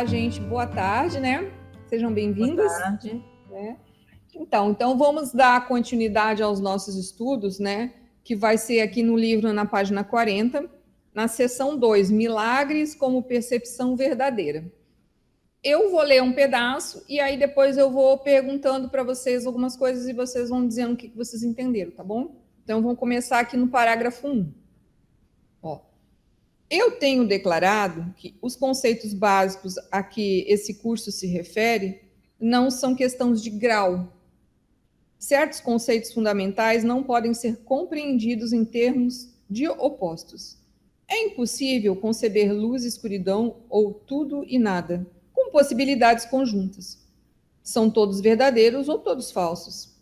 gente, boa tarde, né? Sejam bem-vindos. Boa tarde. Né? Então vamos dar continuidade aos nossos estudos, né? Que vai ser aqui no livro, na página 40, na seção 2, Milagres como Percepção Verdadeira. Eu vou ler um pedaço e aí depois eu vou perguntando para vocês algumas coisas e vocês vão dizendo o que vocês entenderam, tá bom? Então vamos começar aqui no parágrafo 1. Ó. Eu tenho declarado que os conceitos básicos a que esse curso se refere não são questões de grau. Certos conceitos fundamentais não podem ser compreendidos em termos de opostos. É impossível conceber luz e escuridão ou tudo e nada, com possibilidades conjuntas. São todos verdadeiros ou todos falsos.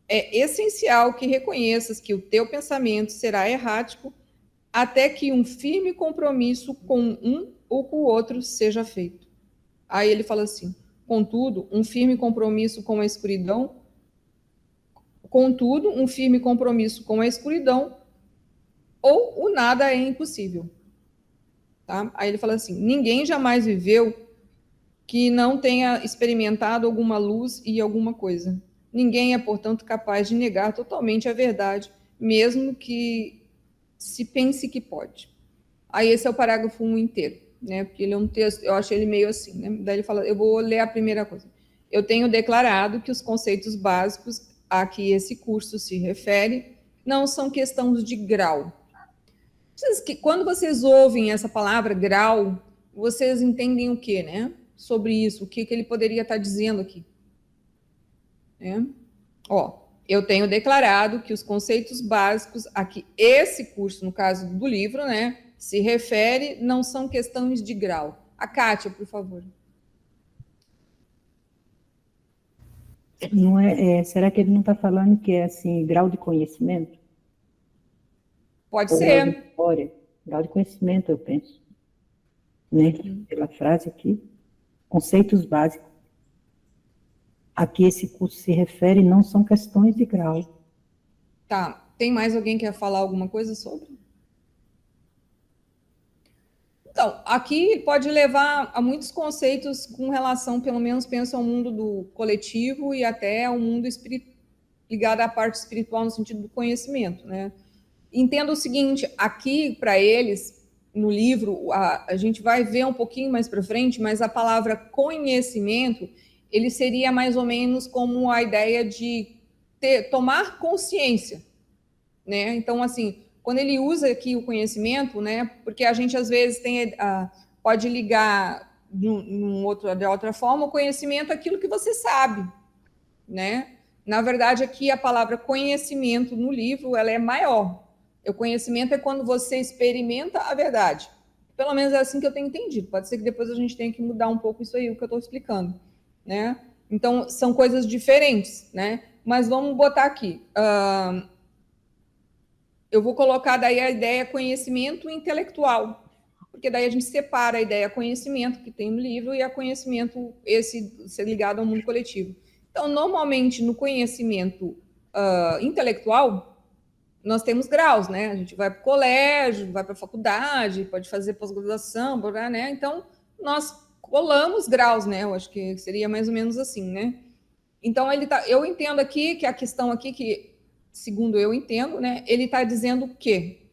É essencial que reconheças que o teu pensamento será errático até que um firme compromisso com um ou com o outro seja feito. Aí ele fala assim, contudo, um firme compromisso com a escuridão, ou o nada é impossível. Tá? Aí ele fala assim, ninguém jamais viveu que não tenha experimentado alguma luz e alguma coisa. Ninguém é, portanto, capaz de negar totalmente a verdade, mesmo que se pense que pode. Aí esse é o parágrafo 1 inteiro, né? Porque ele é um texto, eu achei ele meio assim, né? Daí ele fala, eu vou ler a primeira coisa. Eu tenho declarado que os conceitos básicos a que esse curso se refere não são questões de grau. Quando vocês ouvem essa palavra grau, vocês entendem o quê, né? Sobre isso, o que ele poderia estar dizendo aqui. Né? Ó, eu tenho declarado que os conceitos básicos a que esse curso, no caso do livro, né, se refere, não são questões de grau. A Kátia, por favor. Não será que ele não está falando que é assim, grau de conhecimento? Pode ser. Grau de conhecimento, eu penso. Né? Pela frase aqui. Conceitos básicos a que esse curso se refere não são questões de grau. Tá. Tem mais alguém que quer falar alguma coisa sobre? Então, aqui pode levar a muitos conceitos com relação, pelo menos, penso ao mundo do coletivo e até ao mundo ligado à parte espiritual no sentido do conhecimento, né? Entenda o seguinte, aqui para eles, no livro, a gente vai ver um pouquinho mais para frente, mas a palavra conhecimento, ele seria mais ou menos como a ideia de tomar consciência, né? Então, assim, quando ele usa aqui o conhecimento, né? Porque a gente às vezes pode ligar de outra forma o conhecimento àquilo que você sabe, né? Na verdade, aqui a palavra conhecimento no livro ela é maior. O conhecimento é quando você experimenta a verdade. Pelo menos é assim que eu tenho entendido. Pode ser que depois a gente tenha que mudar um pouco isso aí, o que eu estou explicando, né? Então, são coisas diferentes, né? Mas vamos botar aqui. Eu vou colocar daí a ideia conhecimento intelectual, porque daí a gente separa a ideia conhecimento que tem no livro e a conhecimento esse ser ligado ao mundo coletivo. Então, normalmente, no conhecimento intelectual, nós temos graus, né? A gente vai para o colégio, vai para a faculdade, pode fazer pós-graduação, né? Então, nós colamos graus, né? Eu acho que seria mais ou menos assim, né? Então, eu entendo aqui que a questão aqui, que, segundo eu entendo, né? Ele está dizendo que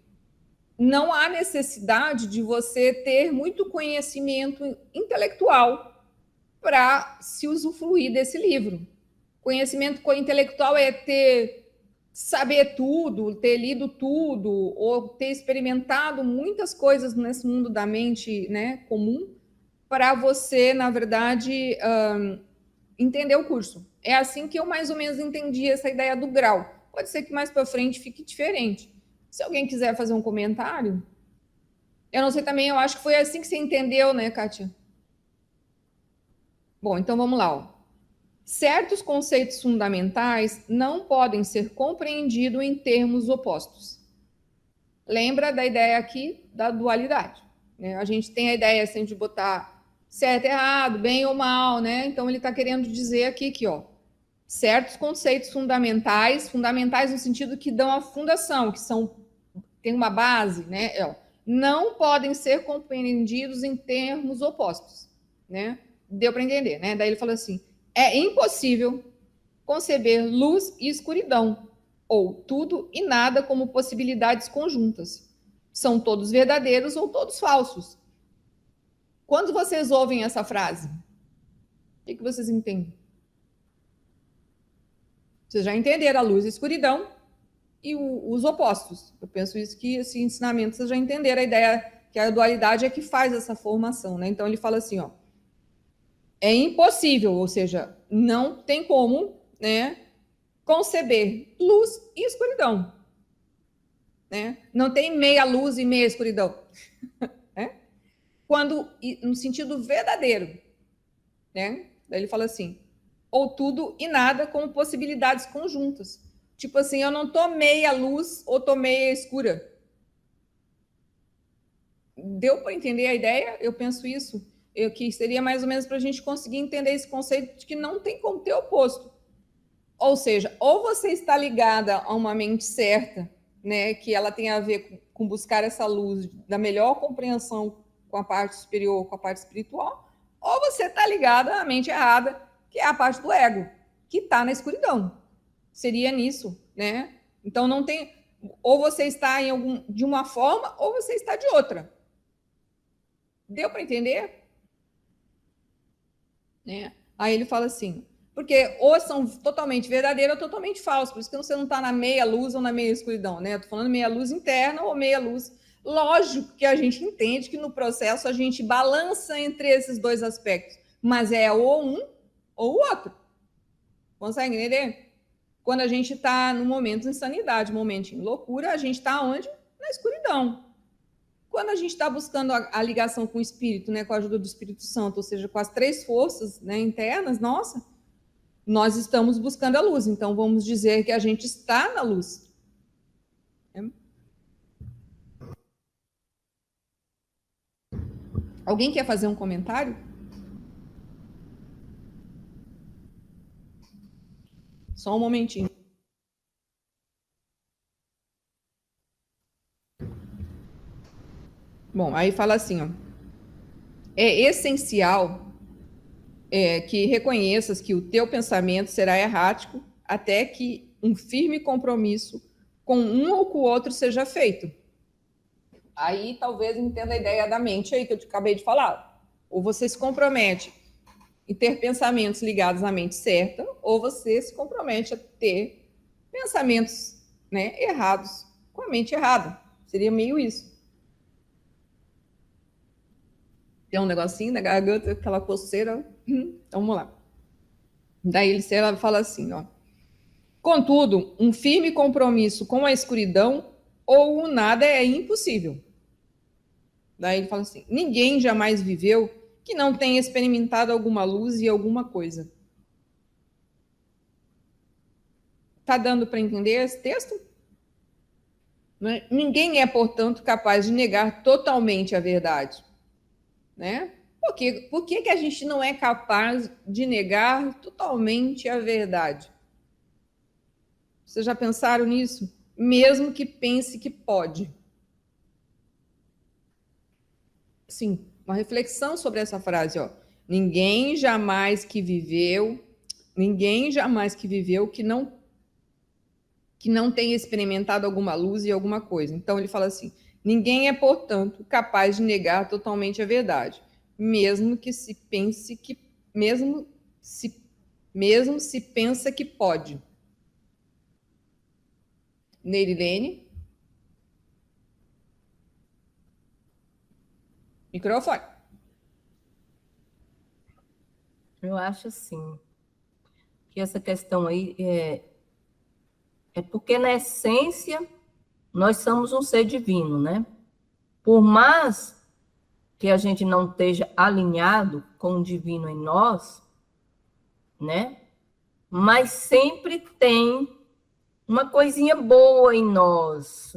não há necessidade de você ter muito conhecimento intelectual para se usufruir desse livro. Conhecimento intelectual é saber tudo, ter lido tudo, ou ter experimentado muitas coisas nesse mundo da mente, né, comum, para você, na verdade, entender o curso. É assim que eu mais ou menos entendi essa ideia do grau. Pode ser que mais para frente fique diferente. Se alguém quiser fazer um comentário, eu não sei também, eu acho que foi assim que você entendeu, né, Kátia? Bom, então vamos lá, ó. Certos conceitos fundamentais não podem ser compreendidos em termos opostos. Lembra da ideia aqui da dualidade, né? A gente tem a ideia sempre de botar certo, errado, bem ou mal, né? Então ele está querendo dizer aqui que, ó, certos conceitos fundamentais no sentido que dão a fundação, que tem uma base, né? Não podem ser compreendidos em termos opostos. né? Deu para entender, né? Daí ele falou assim: é impossível conceber luz e escuridão, ou tudo e nada como possibilidades conjuntas. São todos verdadeiros ou todos falsos. Quando vocês ouvem essa frase, o que vocês entendem? Vocês já entenderam a luz e a escuridão e os opostos. Eu penso isso que esse ensinamento vocês já entenderam a ideia que a dualidade é que faz essa formação, né? Então ele fala assim, ó, é impossível, ou seja, não tem como, né, conceber luz e escuridão, né? Não tem meia luz e meia escuridão, né? Quando no sentido verdadeiro, né? Daí ele fala assim, ou tudo e nada como possibilidades conjuntas. Tipo assim, eu não tô meia luz ou tô meia escura. Deu para entender a ideia? Eu penso isso. Que seria mais ou menos para a gente conseguir entender esse conceito de que não tem como ter oposto. Ou seja, ou você está ligada a uma mente certa, né, que ela tem a ver com buscar essa luz da melhor compreensão com a parte superior, com a parte espiritual, ou você está ligada à mente errada, que é a parte do ego, que está na escuridão. Seria nisso, né? Então não tem, ou você está de uma forma, ou você está de outra. Deu para entender? Né? Aí ele fala assim, porque ou são totalmente verdadeiros ou totalmente falsos, por isso que você não está na meia luz ou na meia escuridão, né? Eu tô falando meia luz interna ou meia luz. Lógico que a gente entende que no processo a gente balança entre esses dois aspectos, mas é ou um ou o outro. Consegue entender? Quando a gente está no momento de insanidade, momento em loucura, a gente está onde? Na escuridão. Quando a gente está buscando a ligação com o Espírito, né, com a ajuda do Espírito Santo, ou seja, com as três forças, né, internas, nossa, nós estamos buscando a luz. Então, vamos dizer que a gente está na luz. Alguém quer fazer um comentário? Só um momentinho. Bom, aí fala assim, ó, é essencial que reconheças que o teu pensamento será errático até que um firme compromisso com um ou com o outro seja feito. Aí talvez entenda a ideia da mente aí que eu acabei de falar. Ou você se compromete em ter pensamentos ligados à mente certa, ou você se compromete a ter pensamentos, né, errados com a mente errada. Seria meio isso. Tem um negocinho na garganta, aquela coceira. Então, vamos lá. Daí ele fala assim, ó. Contudo, um firme compromisso com a escuridão ou o nada é impossível. Daí ele fala assim, ninguém jamais viveu que não tenha experimentado alguma luz e alguma coisa. Tá dando para entender esse texto? Né? Ninguém é, portanto, capaz de negar totalmente a verdade. Né? Por que a gente não é capaz de negar totalmente a verdade? Vocês já pensaram nisso? Mesmo que pense que pode. Sim, uma reflexão sobre essa frase, ó. Ninguém jamais que viveu que não tenha experimentado alguma luz e alguma coisa. Então ele fala assim: ninguém é, portanto, capaz de negar totalmente a verdade, mesmo se pensa que pode. Nerilene? Microfone. Eu acho assim, que essa questão aí é porque, na essência, nós somos um ser divino, né? Por mais que a gente não esteja alinhado com o divino em nós, né? Mas sempre tem uma coisinha boa em nós.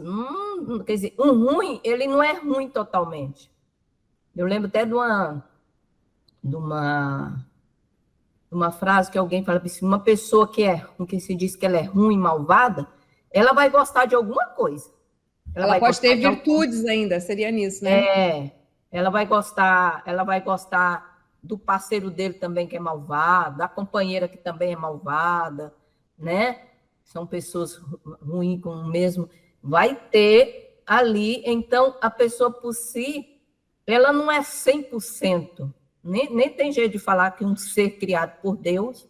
Quer dizer, um ruim, ele não é ruim totalmente. Eu lembro até de uma frase que alguém fala assim, uma pessoa que se diz que ela é ruim, malvada, ela vai gostar de alguma coisa. Ela pode ter virtudes ainda, seria nisso, né? Ela vai gostar do parceiro dele também que é malvado, da companheira que também é malvada, né? São pessoas ruins com o mesmo. Vai ter ali, então, a pessoa por si, ela não é 100%. Nem tem jeito de falar que um ser criado por Deus,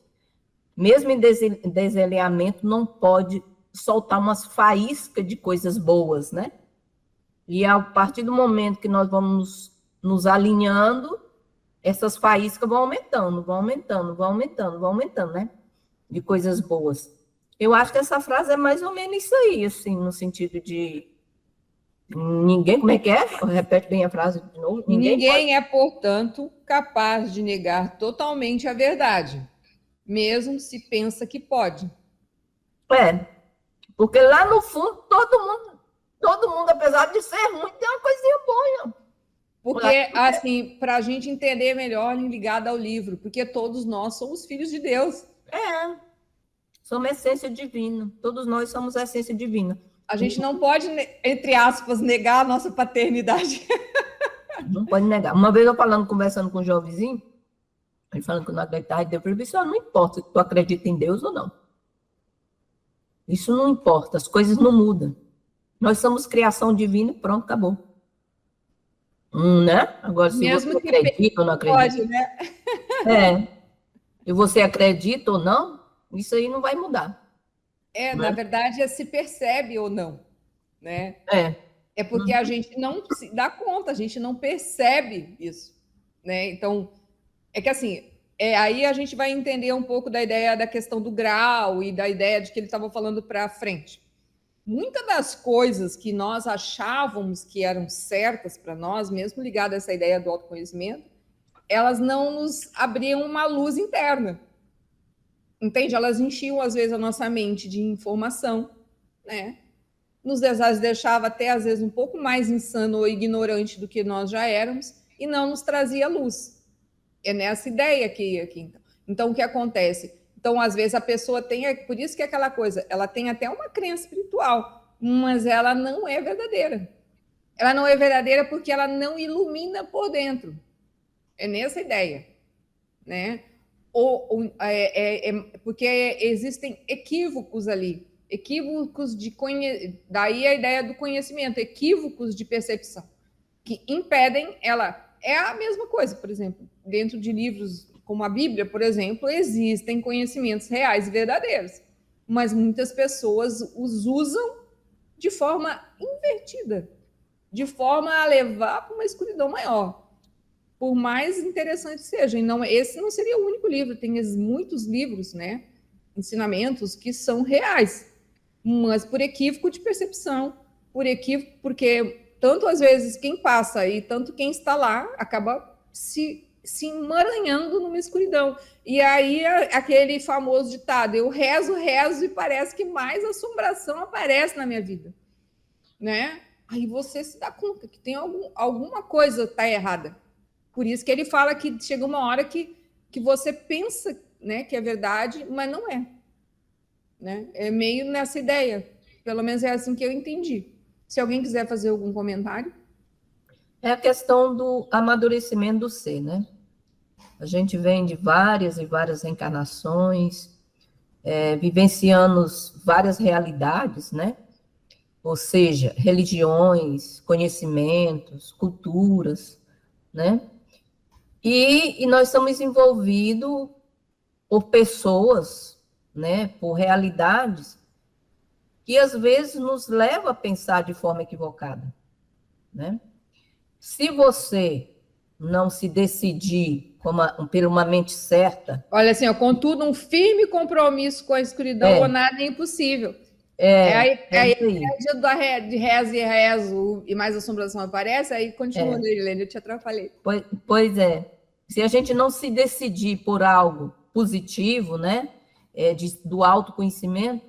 mesmo em desalinhamento, não pode soltar umas faíscas de coisas boas, né? E a partir do momento que nós vamos nos alinhando, essas faíscas vão aumentando, né? De coisas boas. Eu acho que essa frase é mais ou menos isso aí, assim, no sentido de ninguém, como é que é? Repete bem a frase de novo. Ninguém é, portanto, capaz de negar totalmente a verdade, mesmo se pensa que pode. É, porque lá no fundo, todo mundo, apesar de ser ruim, tem uma coisinha boa. Porque, assim, para a gente entender melhor, ligado ao livro, porque todos nós somos filhos de Deus. Somos essência divina. Todos nós somos essência divina. A gente não pode, entre aspas, negar a nossa paternidade. Não pode negar. Uma vez eu conversando com um jovenzinho, ele falando que não acreditava em Deus, eu falei, não importa se tu acredita em Deus ou não. Isso não importa, as coisas não mudam. Nós somos criação divina e pronto, acabou. Né? Agora, se Mesmo você acredita ou não acredita. Pode, né? E você acredita ou não, isso aí não vai mudar. Na verdade, se percebe ou não, né? É porque a gente não se dá conta, a gente não percebe isso, né? Então, é que assim, aí a gente vai entender um pouco da ideia da questão do grau e da ideia de que ele estava falando para frente. Muitas das coisas que nós achávamos que eram certas para nós, mesmo ligada a essa ideia do autoconhecimento, elas não nos abriam uma luz interna. Entende? Elas enchiam, às vezes, a nossa mente de informação, né? Nos deixava até, às vezes, um pouco mais insano ou ignorante do que nós já éramos e não nos trazia luz. É nessa ideia aqui. Então, o que acontece? Então, às vezes, a pessoa tem... Por isso que é aquela coisa, ela tem até uma crença espiritual, mas ela não é verdadeira. Ela não é verdadeira porque ela não ilumina por dentro. É nessa ideia, né? Porque existem equívocos ali, equívocos daí a ideia do conhecimento, equívocos de percepção, que impedem ela. É a mesma coisa, por exemplo, dentro de livros como a Bíblia, por exemplo, existem conhecimentos reais e verdadeiros, mas muitas pessoas os usam de forma invertida, de forma a levar para uma escuridão maior. Por mais interessante seja, e não, esse não seria o único livro, tem muitos livros, né, ensinamentos que são reais, mas por equívoco de percepção, por equívoco, porque tanto às vezes quem passa e tanto quem está lá acaba se emaranhando numa escuridão. E aí aquele famoso ditado, eu rezo e parece que mais assombração aparece na minha vida, né? Aí você se dá conta que tem alguma coisa está errada. Por isso que ele fala que chega uma hora que você pensa, né, que é verdade, mas não é. Né? É meio nessa ideia. Pelo menos é assim que eu entendi. Se alguém quiser fazer algum comentário. É a questão do amadurecimento do ser, né? A gente vem de várias e várias reencarnações, vivenciando várias realidades, né? Ou seja, religiões, conhecimentos, culturas, né? E nós estamos envolvidos por pessoas, né, por realidades que às vezes nos levam a pensar de forma equivocada, né? Se você não se decidir por uma mente certa... Olha assim, contudo, um firme compromisso com a escuridão ou nada é impossível. Aí de rezo e rezo e mais assombração aparece, aí continua, Helena, eu te atrapalhei. Pois é. Se a gente não se decidir por algo positivo, né, do autoconhecimento,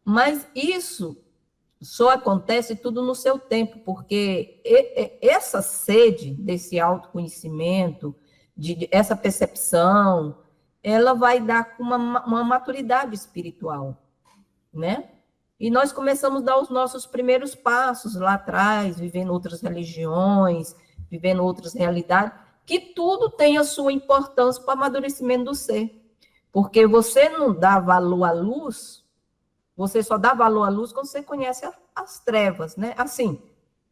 mas isso só acontece tudo no seu tempo, porque essa sede desse autoconhecimento, essa percepção, ela vai dar uma maturidade espiritual, né? E nós começamos a dar os nossos primeiros passos lá atrás, vivendo outras religiões, vivendo outras realidades, que tudo tem a sua importância para o amadurecimento do ser. Porque você não dá valor à luz, você só dá valor à luz quando você conhece as trevas, né? Assim,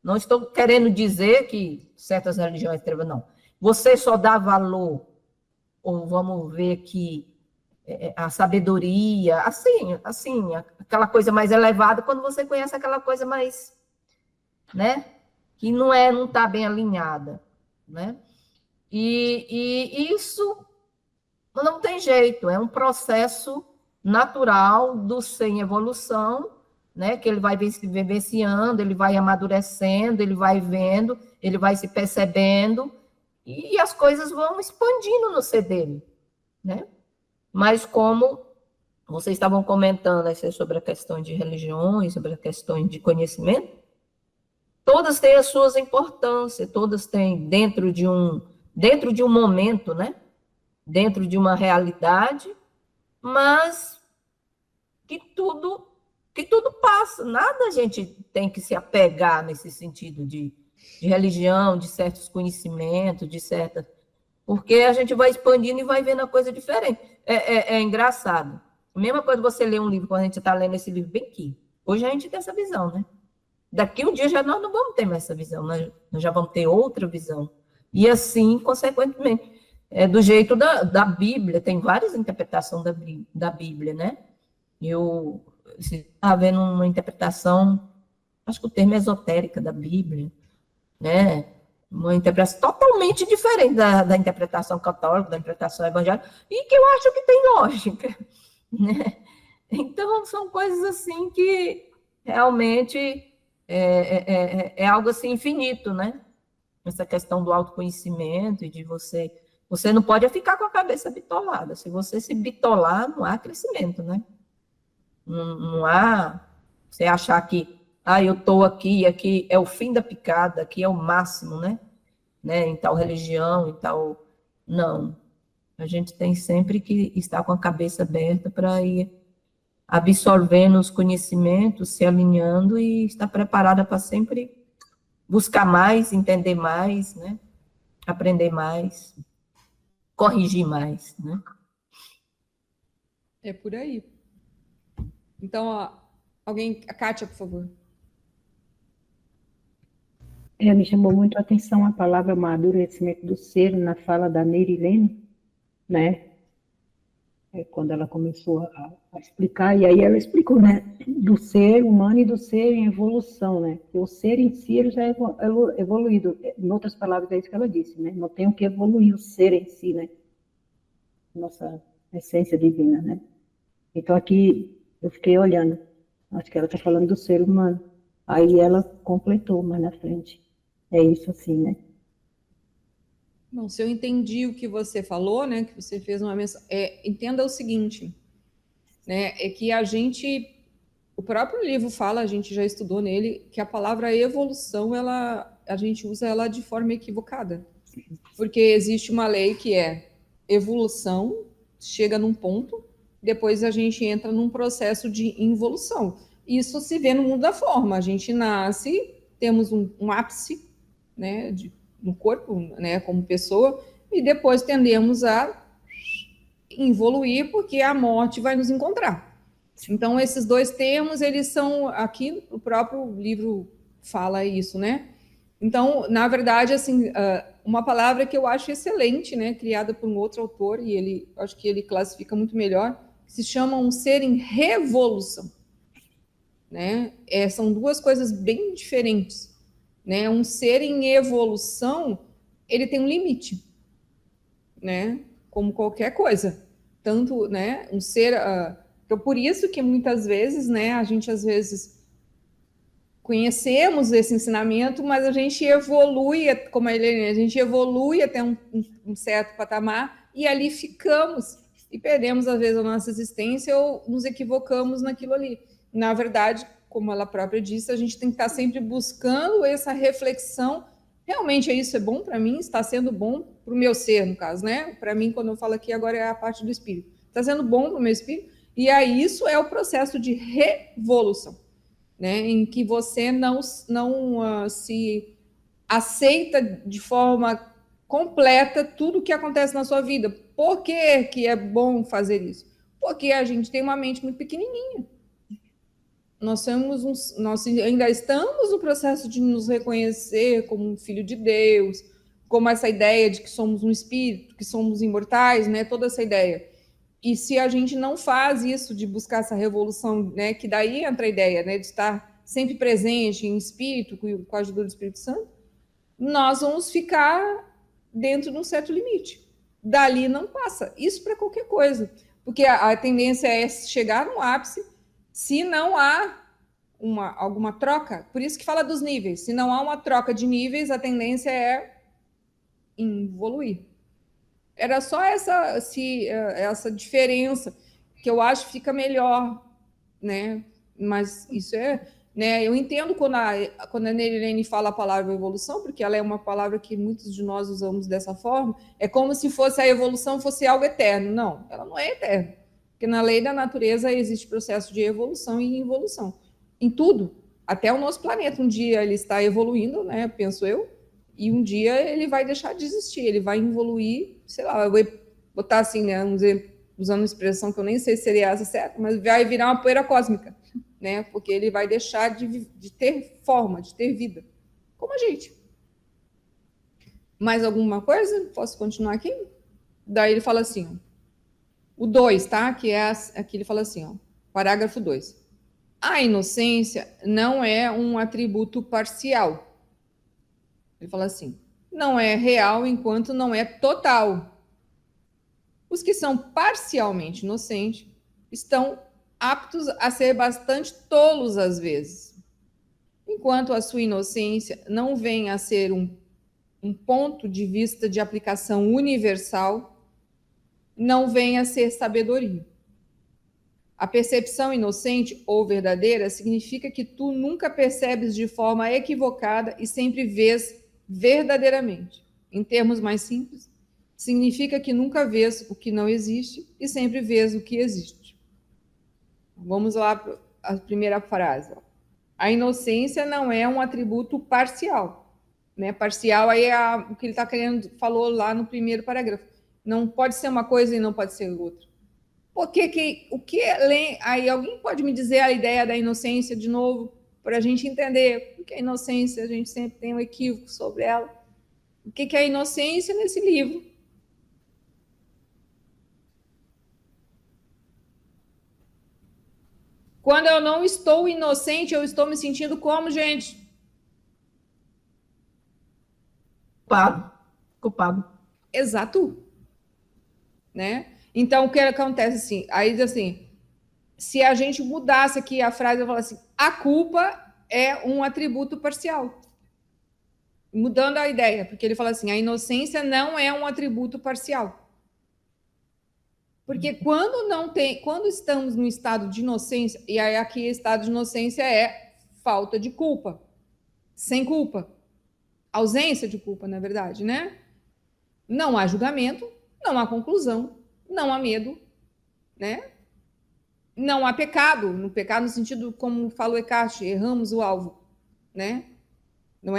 não estou querendo dizer que certas religiões trevas, não. Você só dá valor, ou vamos ver aqui, a sabedoria, assim, aquela coisa mais elevada, quando você conhece aquela coisa mais, né? Que não está bem alinhada, né? E isso não tem jeito, é um processo natural do ser em evolução, né? Que ele vai vivenciando, ele vai amadurecendo, ele vai vendo, ele vai se percebendo, e as coisas vão expandindo no ser dele, né? Mas como vocês estavam comentando sobre a questão de religiões, sobre a questão de conhecimento, todas têm as suas importâncias, todas têm dentro de um momento, né? Dentro de uma realidade, mas que tudo passa, nada a gente tem que se apegar nesse sentido de religião, de certos conhecimentos, de certas... Porque a gente vai expandindo e vai vendo a coisa diferente. É engraçado. A mesma coisa você ler um livro, quando a gente está lendo esse livro bem aqui. Hoje a gente tem essa visão, né? Daqui um dia nós não vamos ter mais essa visão, nós já vamos ter outra visão. E assim, consequentemente, do jeito da Bíblia, tem várias interpretações da Bíblia, né? Eu estava vendo uma interpretação, acho que o termo é esotérica da Bíblia, né? Uma interpretação totalmente diferente da interpretação católica, da interpretação evangélica, e que eu acho que tem lógica, né? Então, são coisas assim que realmente é algo assim infinito, né? Essa questão do autoconhecimento e de você não pode ficar com a cabeça bitolada. Se você se bitolar, não há crescimento, né? Não há você achar que eu estou aqui é o fim da picada, aqui é o máximo, né? Em tal religião, em tal... Não. A gente tem sempre que estar com a cabeça aberta para ir absorvendo os conhecimentos, se alinhando e estar preparada para sempre buscar mais, entender mais, né? Aprender mais, corrigir mais, né? É por aí. Então, a Kátia, por favor. Me chamou muito a atenção a palavra amadurecimento do ser na fala da Nerilene, né? Quando ela começou a explicar, e aí ela explicou, né? Do ser humano e do ser em evolução, né? Porque o ser em si ele já é evoluído. Em outras palavras, é isso que ela disse, né? Não tem o que evoluir o ser em si, né? Nossa essência divina, né? Então aqui eu fiquei olhando, acho que ela está falando do ser humano. Aí ela completou mais na frente. É isso assim, né? Bom, se eu entendi o que você falou, né, que você fez uma mensagem, entenda o seguinte, né, é que o próprio livro fala, a gente já estudou nele, que a palavra evolução, a gente usa ela de forma equivocada, porque existe uma lei que é evolução, chega num ponto, depois a gente entra num processo de involução. Isso se vê no mundo da forma, a gente nasce, temos um ápice, né, no corpo, né, como pessoa, e depois tendemos a evoluir porque a morte vai nos encontrar. Então, esses dois termos, eles são, aqui o próprio livro fala isso, né? Então, na verdade, assim, uma palavra que eu acho excelente, né, criada por um outro autor, e acho que ele classifica muito melhor, se chama um ser em revolução, né? São duas coisas bem diferentes. Né? Um ser em evolução, ele tem um limite, né? Como qualquer coisa. Tanto, né? Um ser... Então, por isso que muitas vezes, né? A gente, às vezes, conhecemos esse ensinamento, mas a gente evolui, como a Helene, a gente evolui até um certo patamar e ali ficamos e perdemos, às vezes, a nossa existência ou nos equivocamos naquilo ali. Na verdade, como ela própria disse, a gente tem que estar sempre buscando essa reflexão. Realmente isso é bom para mim? Está sendo bom para o meu ser, no caso, né? Para mim, quando eu falo aqui, agora é a parte do espírito. Está sendo bom para o meu espírito? E aí isso é o processo de revolução, né? Em que você não se aceita de forma completa tudo o que acontece na sua vida. Por que é bom fazer isso? Porque a gente tem uma mente muito pequenininha. Nós ainda estamos no processo de nos reconhecer como um filho de Deus, como essa ideia de que somos um espírito, que somos imortais, né? Toda essa ideia. E se a gente não faz isso de buscar essa revolução, né? Que daí entra a ideia, né? De estar sempre presente em espírito, com a ajuda do Espírito Santo, nós vamos ficar dentro de um certo limite. Dali não passa. Isso para qualquer coisa. Porque a tendência é chegar no ápice se não há alguma troca. Por isso que fala dos níveis. Se não há uma troca de níveis, a tendência é evoluir. Era só essa diferença que eu acho que fica melhor, né? Mas isso é... Né? Eu entendo quando a Nerilene fala a palavra evolução, porque ela é uma palavra que muitos de nós usamos dessa forma, é como se fosse a evolução fosse algo eterno. Não, ela não é eterna. Porque na lei da natureza existe processo de evolução e involução. Em tudo. Até o nosso planeta, um dia ele está evoluindo, né, penso eu, e um dia ele vai deixar de existir, ele vai evoluir, sei lá, eu vou botar assim, né, vamos dizer, usando uma expressão que eu nem sei se seria essa certa, mas vai virar uma poeira cósmica. Né? Porque ele vai deixar de ter forma, de ter vida, como a gente. Mais alguma coisa? Posso continuar aqui? Daí ele fala assim, ó, o 2, tá? Que é aqui ele fala assim, ó, parágrafo 2. A inocência não é um atributo parcial. Ele fala assim, não é real enquanto não é total. Os que são parcialmente inocentes estão aptos a ser bastante tolos às vezes, enquanto a sua inocência não vem a ser um ponto de vista de aplicação universal, não vem a ser sabedoria. A percepção inocente ou verdadeira significa que tu nunca percebes de forma equivocada e sempre vês verdadeiramente. Em termos mais simples, significa que nunca vês o que não existe e sempre vês o que existe. Vamos lá para a primeira frase. A inocência não é um atributo parcial. Né? Parcial aí é o que ele está querendo, falou lá no primeiro parágrafo. Não pode ser uma coisa e não pode ser outra. Aí alguém pode me dizer a ideia da inocência de novo, para a gente entender? Porque a inocência, a gente sempre tem um equívoco sobre ela. O que é a inocência nesse livro? Quando eu não estou inocente, eu estou me sentindo como, gente? Culpado. Exato. Né? Então, o que acontece assim? Aí diz assim, se a gente mudasse aqui a frase, eu falasse assim, a culpa é um atributo parcial. Mudando a ideia, porque ele fala assim, a inocência não é um atributo parcial. Porque quando estamos no estado de inocência, e aí aqui estado de inocência é falta de culpa, sem culpa, ausência de culpa, na verdade, né? Não há julgamento, não há conclusão, não há medo, né? Não há pecado, no sentido como fala o Eckhart, erramos o alvo, né? Não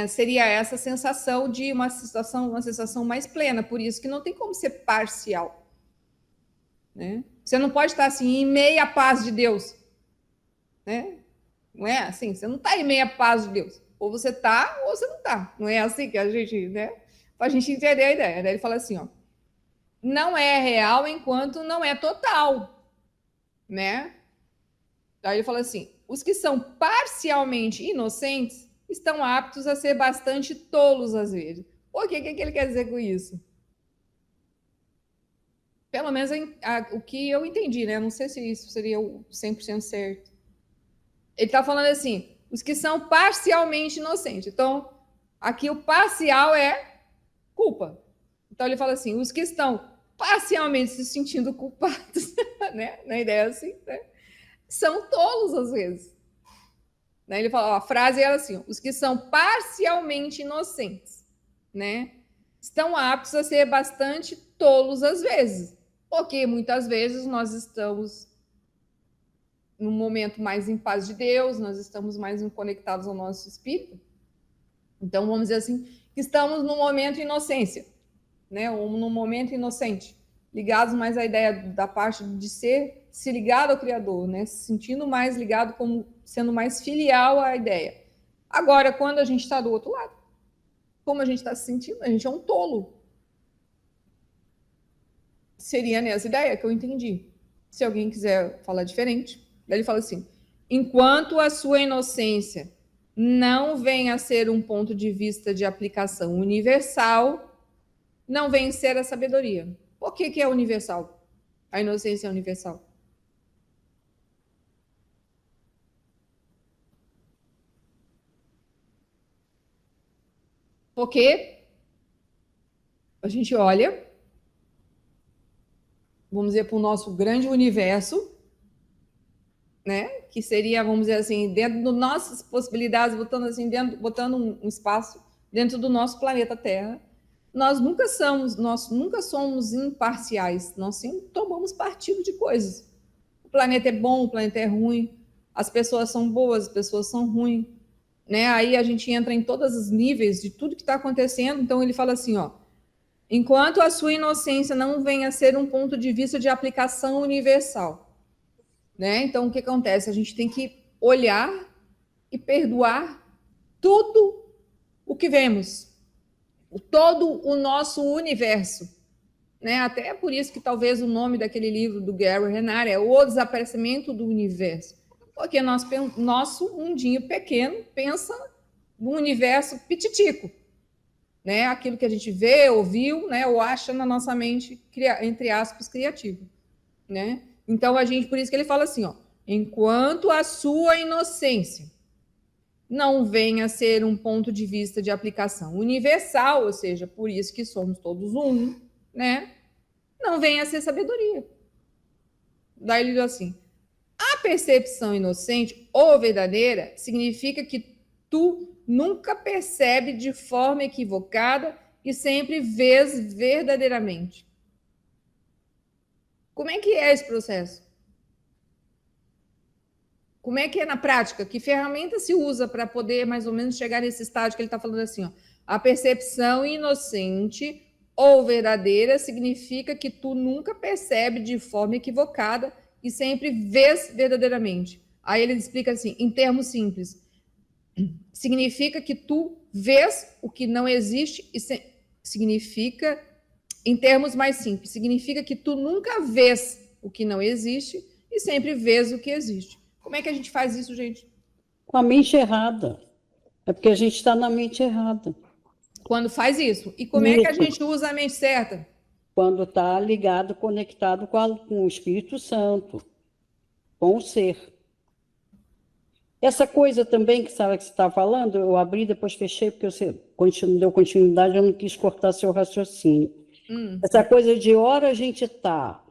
seria essa sensação de uma sensação mais plena, por isso que não tem como ser parcial. Né? Você não pode estar assim em meia paz de Deus, né? Não é assim, você não está em meia paz de Deus, ou você está ou você não está, não é assim que a gente, né? Para a gente entender a ideia, né? Ele fala assim, ó, não é real enquanto não é total, né? Aí ele fala assim, os que são parcialmente inocentes estão aptos a ser bastante tolos às vezes. O que ele quer dizer com isso? Pelo menos o que eu entendi, né? Não sei se isso seria o 100% certo. Ele está falando assim, os que são parcialmente inocentes. Então, aqui o parcial é culpa. Então, ele fala assim, os que estão parcialmente se sentindo culpados, né? Na ideia assim, né? São tolos às vezes. Né? Ele fala, ó, a frase era assim, os que são parcialmente inocentes, né? Estão aptos a ser bastante tolos às vezes. Porque muitas vezes nós estamos num momento mais em paz de Deus, nós estamos mais conectados ao nosso espírito. Então, vamos dizer assim, que estamos num momento inocência, né? Ou num momento inocente, ligados mais à ideia da parte de se ligado ao Criador, né? Se sentindo mais ligado, como sendo mais filial à ideia. Agora, quando a gente está do outro lado, como a gente está se sentindo? A gente é um tolo. Seria nessa ideia que eu entendi. Se alguém quiser falar diferente, daí ele fala assim: enquanto a sua inocência não vem a ser um ponto de vista de aplicação universal, não vem ser a sabedoria. Por que é universal? A inocência é universal. Porque a gente olha, vamos dizer, para o nosso grande universo, né? Que seria, vamos dizer assim, dentro das nossas possibilidades, botando assim, botando um espaço dentro do nosso planeta Terra. Nós nunca somos imparciais, nós sempre tomamos partido de coisas. O planeta é bom, o planeta é ruim, as pessoas são boas, as pessoas são ruins, né? Aí a gente entra em todos os níveis de tudo que está acontecendo. Então ele fala assim, ó: enquanto a sua inocência não venha a ser um ponto de vista de aplicação universal, né? Então o que acontece? A gente tem que olhar e perdoar tudo o que vemos, todo o nosso universo, né? Até é por isso que talvez o nome daquele livro do Gary Renard é O Desaparecimento do Universo, porque nosso mundinho pequeno pensa no universo pititico, né? Aquilo que a gente vê, ouviu, né? Ou acha na nossa mente, entre aspas, criativa, né? Então por isso que ele fala assim, ó: enquanto a sua inocência não venha a ser um ponto de vista de aplicação universal, ou seja, por isso que somos todos um, né? Não venha a ser sabedoria. Daí ele diz assim: a percepção inocente ou verdadeira significa que tu nunca percebe de forma equivocada e sempre vês verdadeiramente. Como é que é esse processo? Como é que é na prática? Que ferramenta se usa para poder mais ou menos chegar nesse estágio que ele está falando assim, ó? A percepção inocente ou verdadeira significa que tu nunca percebe de forma equivocada e sempre vês verdadeiramente. Aí ele explica assim, em termos simples: significa que tu vês o que não existe e significa, em termos mais simples, significa que tu nunca vês o que não existe e sempre vês o que existe. Como é que a gente faz isso, gente? Com a mente errada. É porque a gente está na mente errada. Quando faz isso. E como é que a gente usa a mente certa? Quando está ligado, conectado com o Espírito Santo, com o ser. Essa coisa também que você está falando, eu abri, depois fechei, porque você deu continuidade, eu não quis cortar seu raciocínio. Essa coisa de hora a gente está,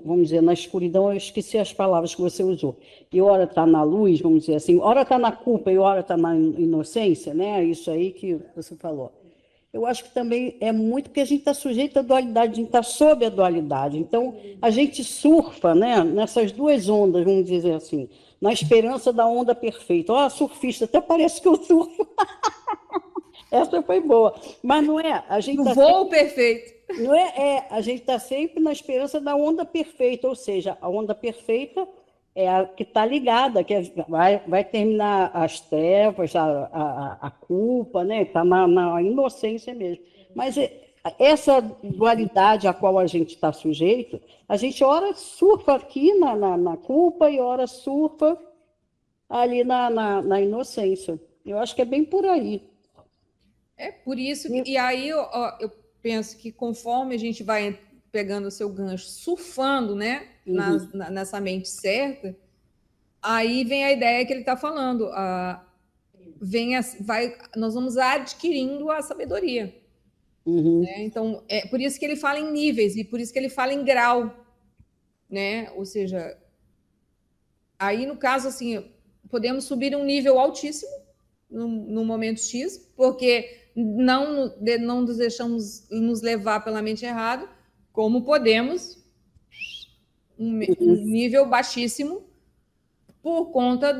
vamos dizer, na escuridão, eu esqueci as palavras que você usou, e hora está na luz, vamos dizer assim, hora está na culpa e hora está na inocência, né? Isso aí que você falou. Eu acho que também é muito porque a gente está sujeito à dualidade, a gente está sob a dualidade. Então, a gente surfa, né, nessas duas ondas, vamos dizer assim, na esperança da onda perfeita. Ó, surfista, até parece que eu surfo. Essa foi boa. Mas não é. A gente tá voo sempre, perfeito. Não é, a gente está sempre na esperança da onda perfeita, ou seja, a onda perfeita é a que está ligada, que vai terminar as trevas, a culpa, né? Está na inocência mesmo. Mas essa dualidade a qual a gente está sujeito, a gente ora surfa aqui na culpa e ora surfa ali na inocência. Eu acho que é bem por aí. É por isso que, e aí eu penso que conforme a gente vai pegando o seu gancho, surfando, né, nessa mente certa, aí vem a ideia que ele está falando, nós vamos adquirindo a sabedoria. Né? Então, é por isso que ele fala em níveis e por isso que ele fala em grau, né? Ou seja, aí no caso assim, podemos subir um nível altíssimo no momento X, porque não nos deixamos nos levar pela mente errada, como podemos um nível baixíssimo por conta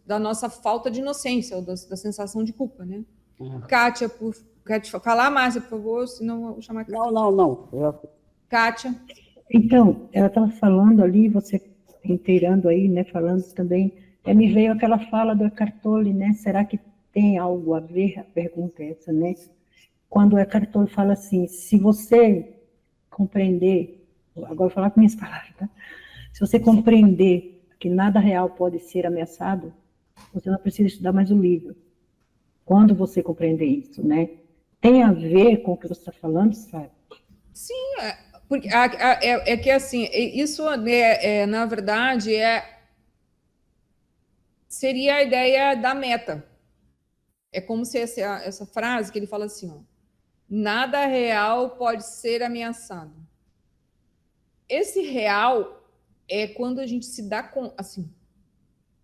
da nossa falta de inocência, ou da sensação de culpa, né? Kátia, quer falar, Márcia, por favor, senão eu vou chamar a Kátia. Não. Kátia. Então, ela estava falando ali, você inteirando aí, né, falando também, me veio aquela fala do Eckhart Tolle, né, será que tem algo a ver, a pergunta é essa, né, quando o Eckhart Tolle fala assim, se você compreender, agora vou falar com minhas palavras, tá? Se você compreender que nada real pode ser ameaçado, você não precisa estudar mais o livro. Quando você compreender isso, né, tem a ver com o que você está falando, sabe? Sim, porque é que assim, isso na verdade seria a ideia da meta. É como se essa frase que ele fala assim, ó, nada real pode ser ameaçado. Esse real é quando a gente se dá com, assim,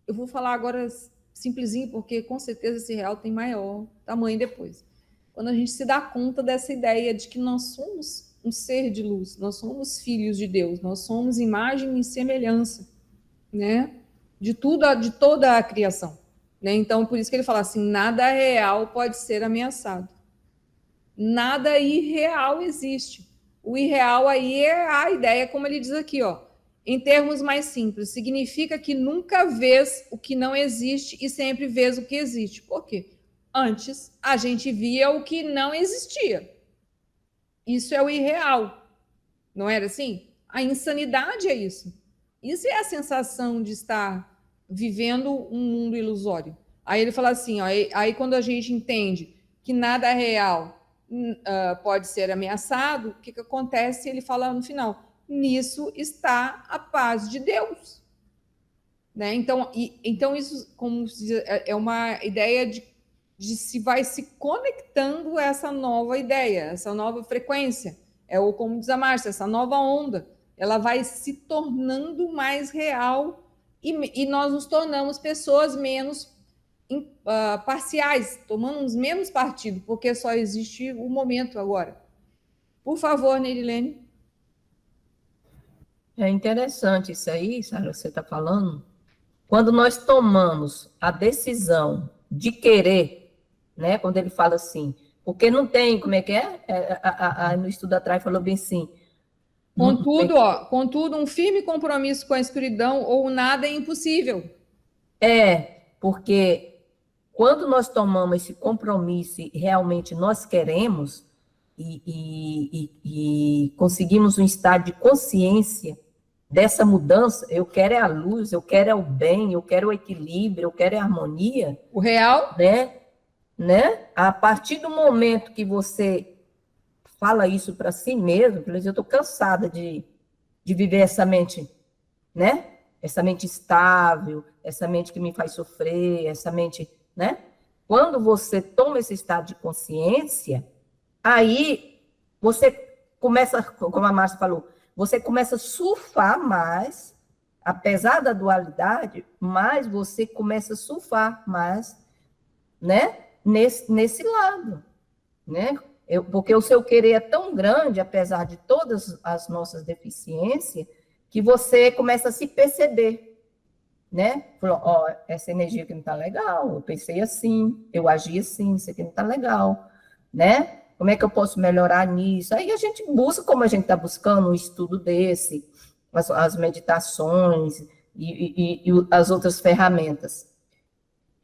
eu vou falar agora simplesinho, porque com certeza esse real tem maior tamanho depois. Quando a gente se dá conta dessa ideia de que nós somos um ser de luz, nós somos filhos de Deus, nós somos imagem e semelhança, né? De toda a criação, né? Então, por isso que ele fala assim, nada real pode ser ameaçado. Nada irreal existe. O irreal aí é a ideia, como ele diz aqui, ó, em termos mais simples, significa que nunca vês o que não existe e sempre vês o que existe. Por quê? Antes, a gente via o que não existia. Isso é o irreal. Não era assim? A insanidade é isso. Isso é a sensação de estar vivendo um mundo ilusório. Aí ele fala assim, ó, aí quando a gente entende que nada real pode ser ameaçado, o que acontece? Ele fala no final, nisso está a paz de Deus. Né? Então isso, como se diz, é uma ideia de se vai se conectando essa nova ideia, essa nova frequência, ou como diz a Márcia, essa nova onda, ela vai se tornando mais real e nós nos tornamos pessoas menos parciais, tomamos menos partido, porque só existe o momento agora. Por favor, Nerilene. É interessante isso aí, Sara, você está falando. Quando nós tomamos a decisão de querer, né? Quando ele fala assim, porque não tem, como é que é? No estudo atrás falou bem assim. Contudo, um firme compromisso com a escuridão ou nada é impossível. Porque quando nós tomamos esse compromisso e realmente nós queremos e conseguimos um estado de consciência dessa mudança, eu quero é a luz, eu quero é o bem, eu quero o equilíbrio, eu quero é a harmonia. O real? Né? A partir do momento que você fala isso para si mesmo, por exemplo, eu estou cansada de viver essa mente, né? Essa mente estável, essa mente que me faz sofrer, essa mente, né? Quando você toma esse estado de consciência, aí você começa, como a Márcia falou, você começa a surfar mais, apesar da dualidade, mas você começa a surfar mais, né? Nesse lado, né? Porque o seu querer é tão grande, apesar de todas as nossas deficiências, que você começa a se perceber, né? Falou, ó, essa energia aqui não tá legal, eu pensei assim, eu agi assim, isso aqui não tá legal, né? Como é que eu posso melhorar nisso? Aí a gente busca, como a gente está buscando um estudo desse, as meditações e as outras ferramentas.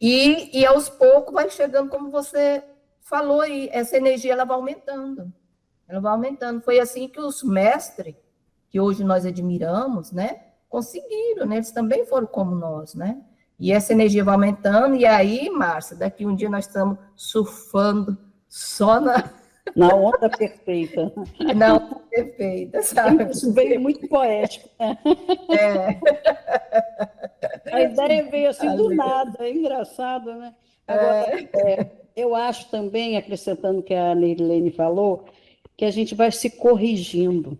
E aos poucos vai chegando, como você falou aí, essa energia ela vai aumentando. Ela vai aumentando. Foi assim que os mestres, que hoje nós admiramos, né, conseguiram, né? Eles também foram como nós, né? E essa energia vai aumentando, e aí, Márcia, daqui um dia nós estamos surfando só na onda perfeita. Na onda perfeita, sabe? Isso veio muito poético. A ideia veio assim do nada, é engraçado, né? Agora, eu acho também, acrescentando o que a Nerilene falou, que a gente vai se corrigindo,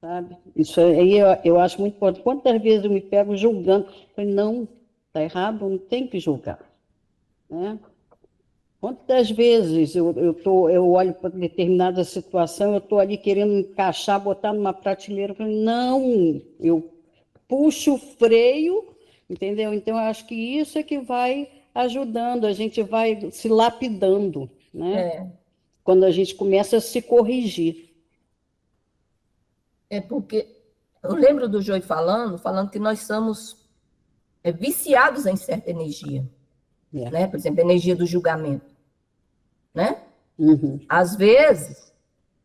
sabe? Isso aí eu acho muito importante. Quantas vezes eu me pego julgando? Eu falei, não, está errado, não tem que julgar, né? Quantas vezes eu olho para determinada situação, eu estou ali querendo encaixar, botar numa prateleira, eu falei, não, puxa o freio, entendeu? Então, eu acho que isso é que vai ajudando, a gente vai se lapidando, né? Quando a gente começa a se corrigir. É porque eu lembro do Joy falando que nós somos viciados em certa energia, né? Por exemplo, a energia do julgamento, né? Uhum. Às vezes,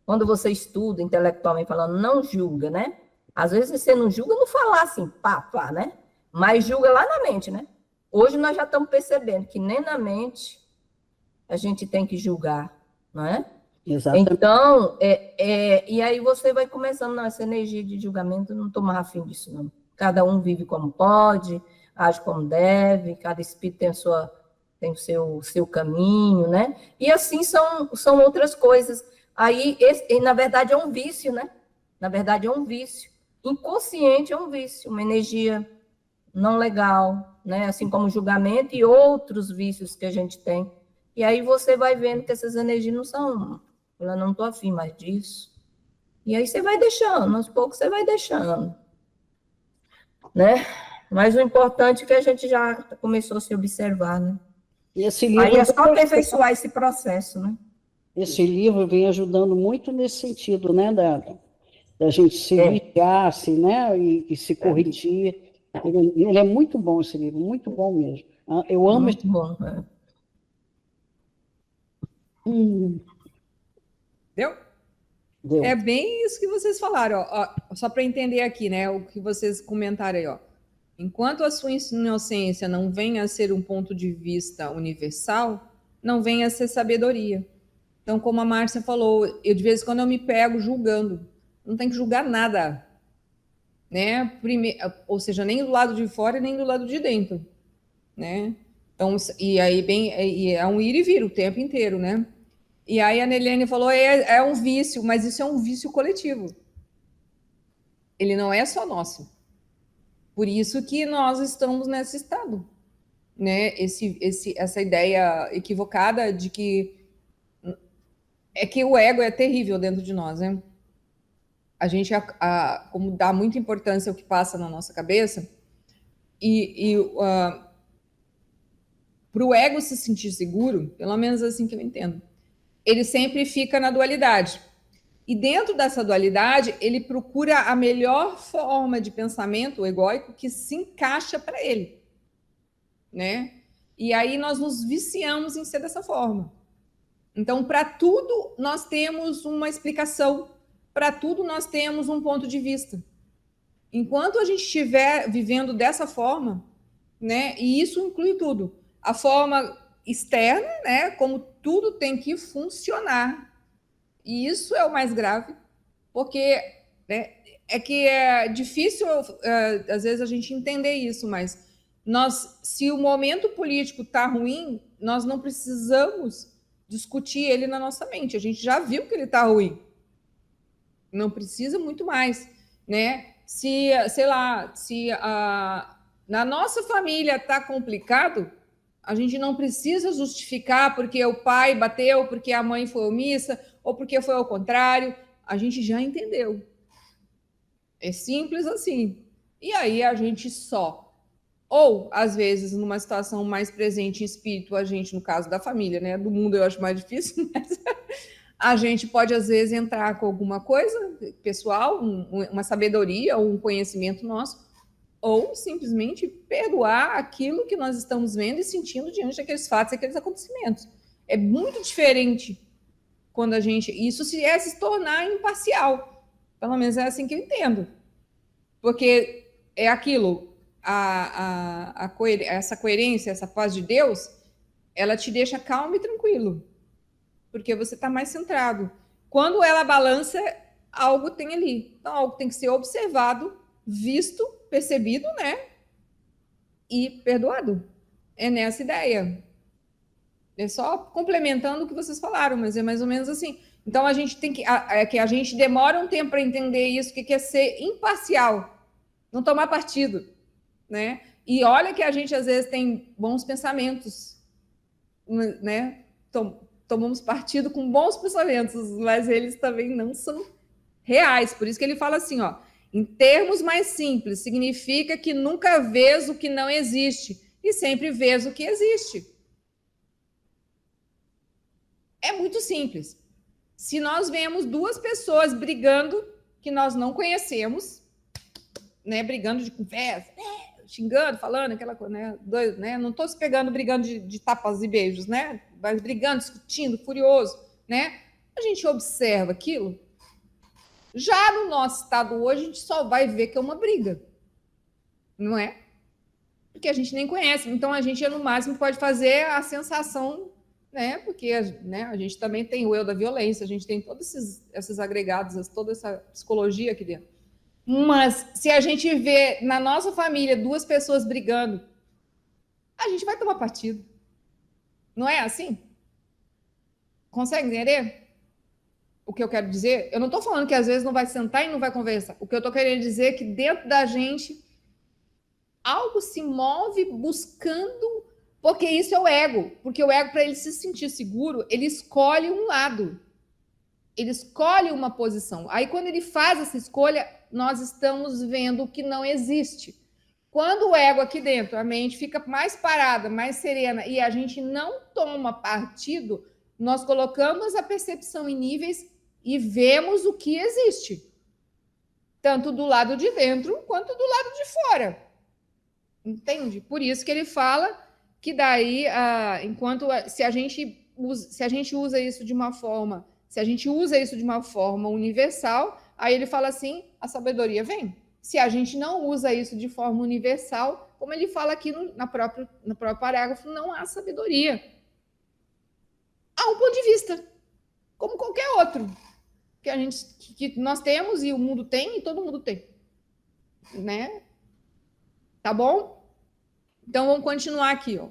quando você estuda intelectualmente falando, não julga, né? Às vezes você não julga, não falar assim, pá, né? Mas julga lá na mente, né? Hoje nós já estamos percebendo que nem na mente a gente tem que julgar, não é? Exatamente. Então, e aí você vai começando, não, essa energia de julgamento, não estou mais afim disso, não. Cada um vive como pode, age como deve, cada espírito tem o seu caminho, né? E assim são outras coisas. Aí, na verdade, é um vício, né? Na verdade, é um vício. Inconsciente é um vício, uma energia não legal, né? Assim como o julgamento e outros vícios que a gente tem. E aí você vai vendo que essas energias não são... Eu não estou afim mais disso. E aí você vai deixando, aos poucos você vai deixando. Né? Mas o importante é que a gente já começou a se observar, né? E esse livro aí é só aperfeiçoar esse processo, né? Esse livro vem ajudando muito nesse sentido, né? Da gente se ligar, né? E se corrigir. Ele é muito bom, esse livro, muito bom mesmo. Eu amo muito bom. Deu? Deu. É bem isso que vocês falaram, ó, só para entender aqui, né? O que vocês comentaram aí, ó. Enquanto a sua inocência não venha a ser um ponto de vista universal, não venha a ser sabedoria. Então, como a Márcia falou, eu de vez em quando eu me pego julgando. Não tem que julgar nada, né? Ou seja, nem do lado de fora nem do lado de dentro, né? Então, e aí é um ir e vir o tempo inteiro, né? E aí a Nelene falou, é um vício, mas isso é um vício coletivo. Ele não é só nosso. Por isso que nós estamos nesse estado, né? Essa ideia equivocada de que o ego é terrível dentro de nós, né? A gente, como dá muita importância ao que passa na nossa cabeça, para o ego se sentir seguro, pelo menos assim que eu entendo, ele sempre fica na dualidade. E dentro dessa dualidade, ele procura a melhor forma de pensamento egóico que se encaixa para ele, né? E aí nós nos viciamos em ser dessa forma. Então, para tudo, nós temos uma explicação. Para tudo, nós temos um ponto de vista. Enquanto a gente estiver vivendo dessa forma, né? E isso inclui tudo. A forma externa, né? Como tudo tem que funcionar. E isso é o mais grave, porque né, é difícil, às vezes, a gente entender isso, mas se o momento político está ruim, nós não precisamos discutir ele na nossa mente. A gente já viu que ele está ruim. Não precisa muito mais, né? Sei lá, na nossa família está complicado, a gente não precisa justificar porque o pai bateu, porque a mãe foi omissa, ou porque foi ao contrário. A gente já entendeu. É simples assim. E aí a gente ou às vezes numa situação mais presente em espírito, a gente, no caso da família, né? Do mundo eu acho mais difícil, mas a gente pode às vezes entrar com alguma coisa pessoal, uma sabedoria ou um conhecimento nosso, ou simplesmente perdoar aquilo que nós estamos vendo e sentindo diante daqueles fatos, daqueles acontecimentos. É muito diferente quando a gente... Isso se tornar imparcial. Pelo menos é assim que eu entendo. Porque é aquilo, essa coerência, essa paz de Deus, ela te deixa calmo e tranquilo. Porque você está mais centrado. Quando ela balança, algo tem ali. Então, algo tem que ser observado, visto, percebido, né? E perdoado. É nessa ideia. É só complementando o que vocês falaram, mas é mais ou menos assim. Então a gente tem que a gente demora um tempo para entender isso, que é ser imparcial, não tomar partido, né? E olha que a gente às vezes tem bons pensamentos, né? Tomamos partido com bons pensamentos, mas eles também não são reais. Por isso que ele fala assim, ó, Em termos mais simples, significa que nunca vês o que não existe e sempre vês o que existe. É muito simples. Se nós vemos duas pessoas brigando que nós não conhecemos, né, brigando de conversa, xingando, falando aquela coisa, né, não estou se pegando brigando de tapas e beijos, né, mas brigando, discutindo, furioso, né, a gente observa aquilo. Já no nosso estado hoje, a gente só vai ver que é uma briga, não é? Porque a gente nem conhece, então a gente, no máximo, pode fazer a sensação, né, porque, né, a gente também tem o eu da violência, a gente tem todos esses agregados, toda essa psicologia aqui dentro. Mas se a gente vê na nossa família duas pessoas brigando, a gente vai tomar partido. Não é assim? Consegue entender o que eu quero dizer? Eu não estou falando que às vezes não vai sentar e não vai conversar. O que eu estou querendo dizer é que dentro da gente algo se move buscando, porque isso é o ego. Porque o ego, para ele se sentir seguro, ele escolhe um lado. Ele escolhe uma posição. Aí, quando ele faz essa escolha, nós estamos vendo o que não existe. Quando o ego aqui dentro, a mente fica mais parada, mais serena, e a gente não toma partido, nós colocamos a percepção em níveis e vemos o que existe. Tanto do lado de dentro, quanto do lado de fora. Entende? Por isso que ele fala que daí, se a gente usa isso de uma forma... Se a gente usa isso de uma forma universal, aí ele fala assim, a sabedoria vem. Se a gente não usa isso de forma universal, como ele fala aqui no próprio parágrafo, não há sabedoria. Há um ponto de vista, como qualquer outro, que nós temos e o mundo tem e todo mundo tem. Né? Tá bom? Então, vamos continuar aqui. Ó.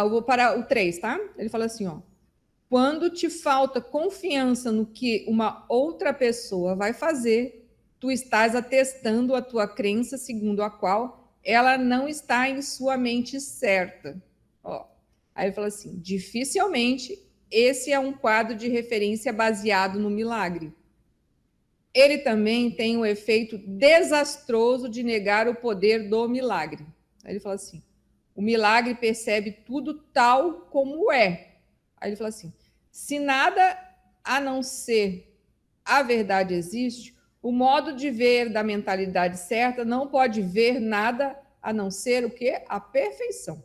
Eu vou parar o 3, tá? Ele fala assim, ó. Quando te falta confiança no que uma outra pessoa vai fazer, tu estás atestando a tua crença segundo a qual ela não está em sua mente certa. Ó, aí ele fala assim, dificilmente esse é um quadro de referência baseado no milagre. Ele também tem o efeito desastroso de negar o poder do milagre. Aí ele fala assim, o milagre percebe tudo tal como é. Aí ele fala assim, se nada a não ser a verdade existe, o modo de ver da mentalidade certa não pode ver nada a não ser o quê? A perfeição.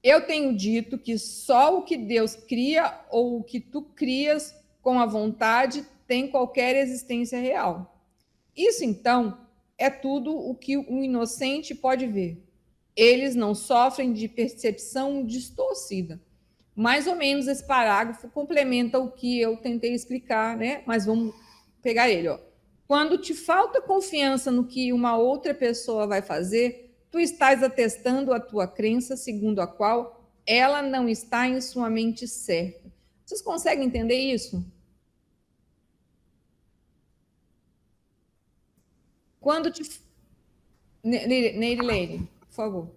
Eu tenho dito que só o que Deus cria ou o que tu crias com a vontade tem qualquer existência real. Isso, então, é tudo o que o inocente pode ver. Eles não sofrem de percepção distorcida. Mais ou menos esse parágrafo complementa o que eu tentei explicar, né? Mas vamos pegar ele, ó. Quando te falta confiança no que uma outra pessoa vai fazer, tu estás atestando a tua crença segundo a qual ela não está em sua mente certa. Vocês conseguem entender isso? Quando te... Neilene, por favor.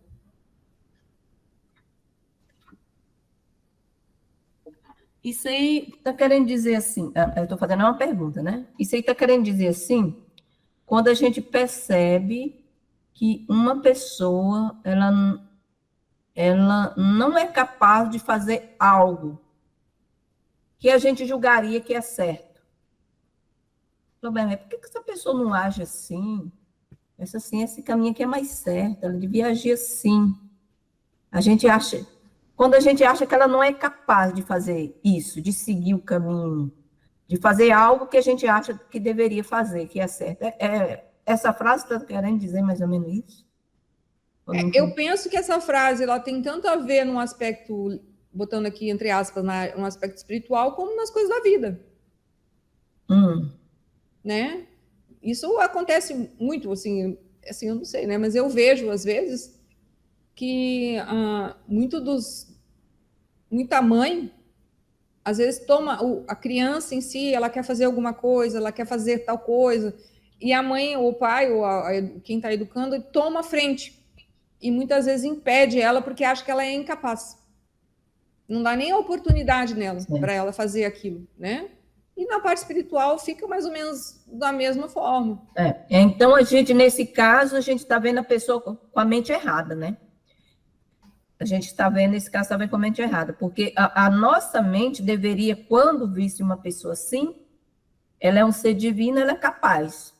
Isso aí está querendo dizer assim, eu estou fazendo uma pergunta, né? Isso aí está querendo dizer assim, quando a gente percebe que uma pessoa, ela não é capaz de fazer algo que a gente julgaria que é certo. O problema é, por que essa pessoa não age assim? Esse caminho aqui é mais certo, ela devia agir assim. Quando a gente acha que ela não é capaz de fazer isso, de seguir o caminho, de fazer algo que a gente acha que deveria fazer, que é certo. Essa frase está querendo dizer mais ou menos isso? Eu penso que essa frase ela tem tanto a ver num aspecto, botando aqui entre aspas, um aspecto espiritual, como nas coisas da vida. Né? Isso acontece muito, assim, eu não sei, né? Mas eu vejo, às vezes, que muita mãe, às vezes, toma a criança em si, ela quer fazer alguma coisa, ela quer fazer tal coisa, e a mãe, ou o pai, ou quem está educando, toma a frente, e muitas vezes impede ela, porque acha que ela é incapaz. Não dá nem a oportunidade nela, para ela fazer aquilo, né? E na parte espiritual fica mais ou menos da mesma forma. Então, a gente, nesse caso, a gente está vendo a pessoa com a mente errada, né? A gente está vendo, nesse caso, está vendo com a mente errada, porque a nossa mente deveria, quando visse uma pessoa assim, ela é um ser divino, ela é capaz.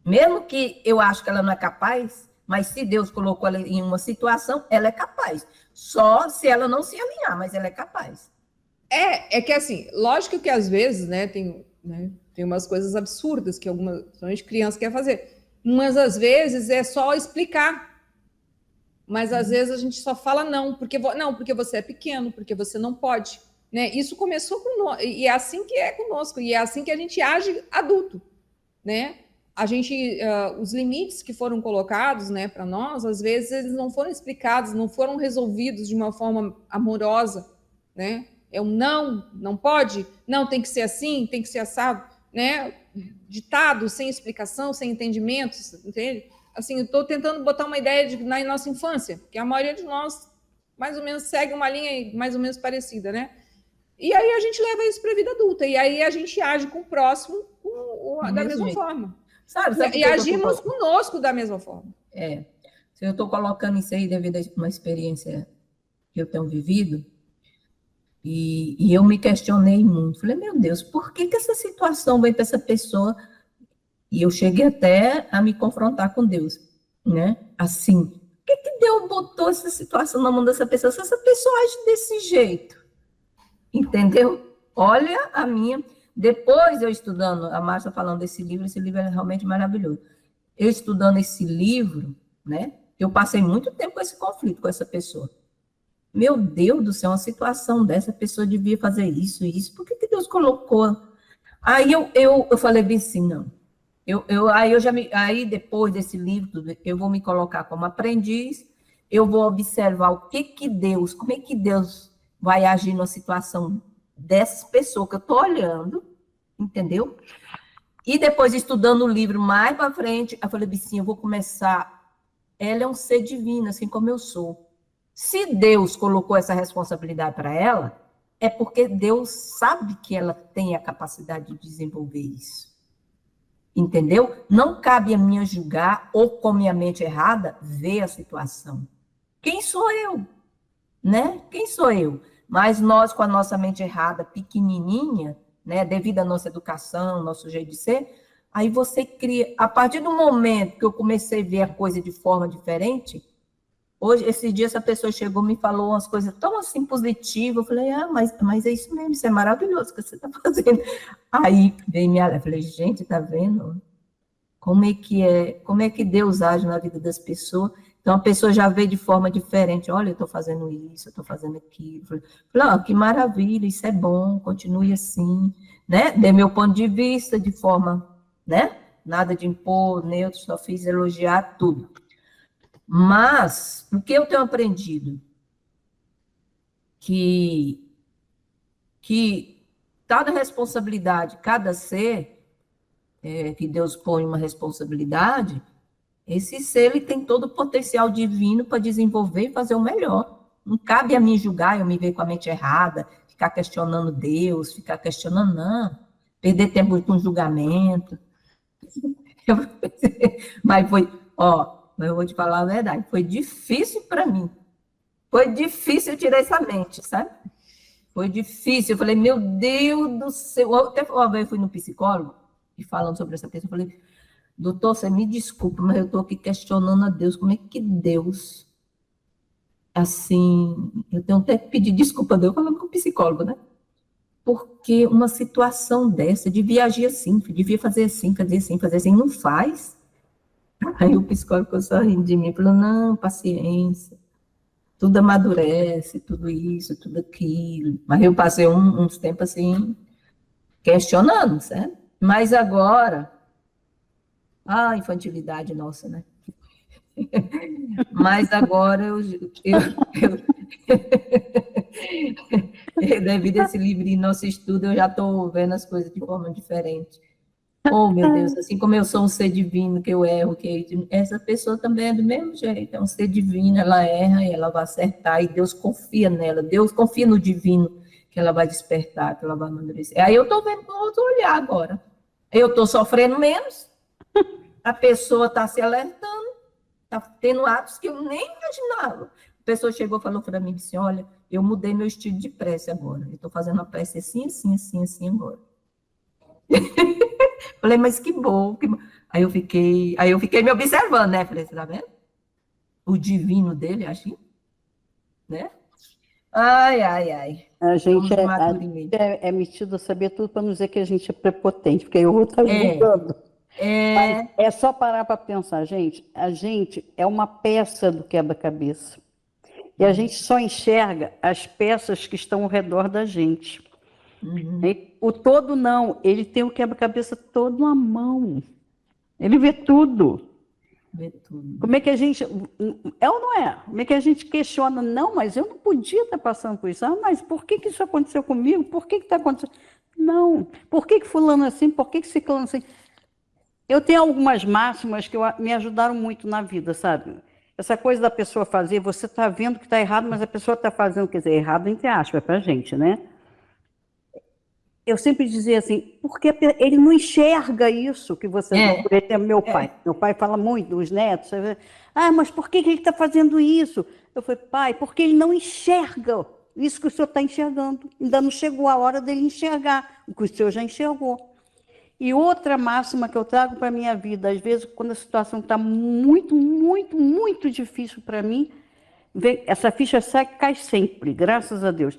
Mesmo que eu acho que ela não é capaz, mas se Deus colocou ela em uma situação, ela é capaz. Só se ela não se alinhar, mas ela é capaz. É que assim, lógico que às vezes, né, tem umas coisas absurdas que algumas, principalmente criança, quer fazer. Mas às vezes é só explicar. Mas às vezes a gente só fala não, porque você é pequeno, porque você não pode. Né? Isso começou conosco, e é assim que é conosco, e é assim que a gente age adulto. Né? A gente, os limites que foram colocados, né, para nós, às vezes eles não foram explicados, não foram resolvidos de uma forma amorosa. Né? É um não pode, não tem que ser assim, tem que ser assado. Né? Ditado, sem explicação, sem entendimentos, entende? Assim, eu estou tentando botar uma ideia na nossa infância, que a maioria de nós mais ou menos segue uma linha mais ou menos parecida, né? E aí a gente leva isso para a vida adulta, e aí a gente age com o próximo da mesma forma. Sabe e agimos conosco da mesma forma. Eu estou colocando isso aí devido a uma experiência que eu tenho vivido, e eu me questionei muito. Falei, meu Deus, por que essa situação vem para essa pessoa? E eu cheguei até a me confrontar com Deus, né? Assim, por que Deus botou essa situação na mão dessa pessoa? Se essa pessoa age desse jeito, entendeu? Olha a minha... Depois eu estudando, a Márcia falando desse livro, esse livro é realmente maravilhoso. Eu estudando esse livro, né? Eu passei muito tempo com esse conflito com essa pessoa. Meu Deus do céu, uma situação dessa, a pessoa devia fazer isso. Por que Deus colocou? Aí eu falei bem assim, não. Aí depois desse livro, eu vou me colocar como aprendiz, eu vou observar como é que Deus vai agir numa situação dessas pessoas que eu estou olhando, entendeu? E depois, estudando o livro mais para frente, eu falei assim, eu vou começar, ela é um ser divino, assim como eu sou. Se Deus colocou essa responsabilidade para ela, é porque Deus sabe que ela tem a capacidade de desenvolver isso. Entendeu? Não cabe a mim julgar ou com minha mente errada ver a situação. Quem sou eu? Né? Quem sou eu? Mas nós, com a nossa mente errada, pequenininha, né, devido à nossa educação, nosso jeito de ser, aí você cria... A partir do momento que eu comecei a ver a coisa de forma diferente, hoje, esse dia, essa pessoa chegou e me falou umas coisas tão assim positivas, eu falei, mas é isso mesmo, isso é maravilhoso que você está fazendo. Aí veio minha... Eu falei, gente, tá vendo? Como é que Deus age na vida das pessoas? Então, a pessoa já vê de forma diferente, olha, eu estou fazendo isso, eu estou fazendo aquilo. Eu falei, que maravilha, isso é bom, continue assim, né? Dei meu ponto de vista de forma, né? Nada de impor, neutro, só fiz elogiar tudo. Mas, o que eu tenho aprendido? Que cada responsabilidade, cada ser, que Deus põe uma responsabilidade, esse ser ele tem todo o potencial divino para desenvolver e fazer o melhor. Não cabe a mim julgar, eu me ver com a mente errada, ficar questionando Deus, ficar questionando, não, perder tempo com julgamento. Mas eu vou te falar a verdade, foi difícil para mim. Foi difícil tirar essa mente, sabe? Foi difícil. Eu falei, meu Deus do céu. Até uma vez eu fui no psicólogo, e falando sobre essa questão, eu falei, doutor, você me desculpa, mas eu estou aqui questionando a Deus. Como é que Deus, assim, eu tenho até que pedir desculpa a Deus, falando com o psicólogo, né? Porque uma situação dessa, devia agir assim, devia fazer assim, não faz. Aí o psicólogo ficou sorrindo de mim, falou, não, paciência, tudo amadurece, tudo isso, tudo aquilo. Mas eu passei uns tempos assim, questionando, certo? Mas agora, a infantilidade nossa, né? Mas agora devido a esse livrinho, nosso estudo, eu já estou vendo as coisas de forma diferente. Oh, meu Deus, assim como eu sou um ser divino, que eu erro, essa pessoa também é do mesmo jeito, é um ser divino, ela erra e ela vai acertar, e Deus confia nela, Deus confia no divino, que ela vai despertar, que ela vai amadurecer. Aí eu estou vendo com outro olhar agora. Eu estou sofrendo menos, a pessoa está se alertando, está tendo atos que eu nem imaginava. A pessoa chegou e falou para mim, disse, olha, eu mudei meu estilo de prece agora. Eu estou fazendo a prece assim, assim, assim, assim agora. Falei, mas que bom. Que bom. Aí eu fiquei me observando, né? Falei, você tá vendo? O divino dele, assim, né? Ai, ai, ai. A gente Vamos é metido a saber tudo para não dizer que a gente é prepotente, porque eu vou estar julgando. Mas é só parar para pensar, gente. A gente é uma peça do quebra-cabeça. E a gente só enxerga as peças que estão ao redor da gente. O todo não, ele tem o quebra-cabeça todo à mão. Ele vê tudo. Vê tudo. Como é que a gente... É ou não é? Como é que a gente questiona? Não, mas eu não podia estar passando por isso. Ah, mas por que isso aconteceu comigo? Por que está acontecendo? Não. Por que fulano é assim? Por que ciclano é assim? Eu tenho algumas máximas que me ajudaram muito na vida, sabe? Essa coisa da pessoa fazer, você está vendo que está errado, mas a pessoa está fazendo, quer dizer, errado entre aspas, para a gente, né? Eu sempre dizia assim, porque ele não enxerga isso que você vê. Por exemplo, meu pai. Meu pai fala muito dos netos. Ah, mas por que ele está fazendo isso? Eu falei, pai, porque ele não enxerga isso que o senhor está enxergando. Ainda não chegou a hora dele enxergar o que o senhor já enxergou. E outra máxima que eu trago para a minha vida, às vezes, quando a situação está muito, muito, muito difícil para mim, essa ficha cai sempre, graças a Deus.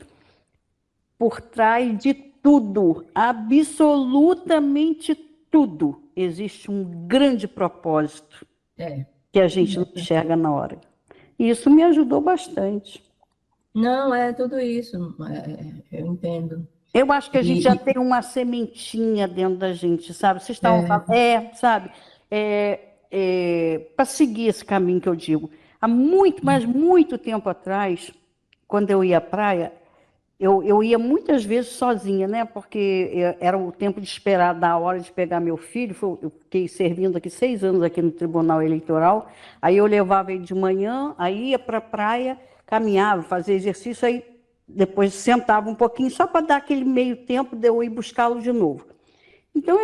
Por trás de tudo, absolutamente tudo, existe um grande propósito que a gente não enxerga na hora. E isso me ajudou bastante. Não, é tudo isso, eu entendo. Eu acho que a gente já tem uma sementinha dentro da gente, sabe? Vocês estavam falando, sabe? Para seguir esse caminho que eu digo. Há muito, mas muito tempo atrás, quando eu ia à praia, eu ia muitas vezes sozinha, né? Porque era o tempo de esperar da hora de pegar meu filho. Eu fiquei servindo aqui 6 anos aqui no Tribunal Eleitoral. Aí eu levava ele de manhã, aí ia para a praia, caminhava, fazia exercício, aí depois sentava um pouquinho, só para dar aquele meio tempo de eu ir buscá-lo de novo. Então,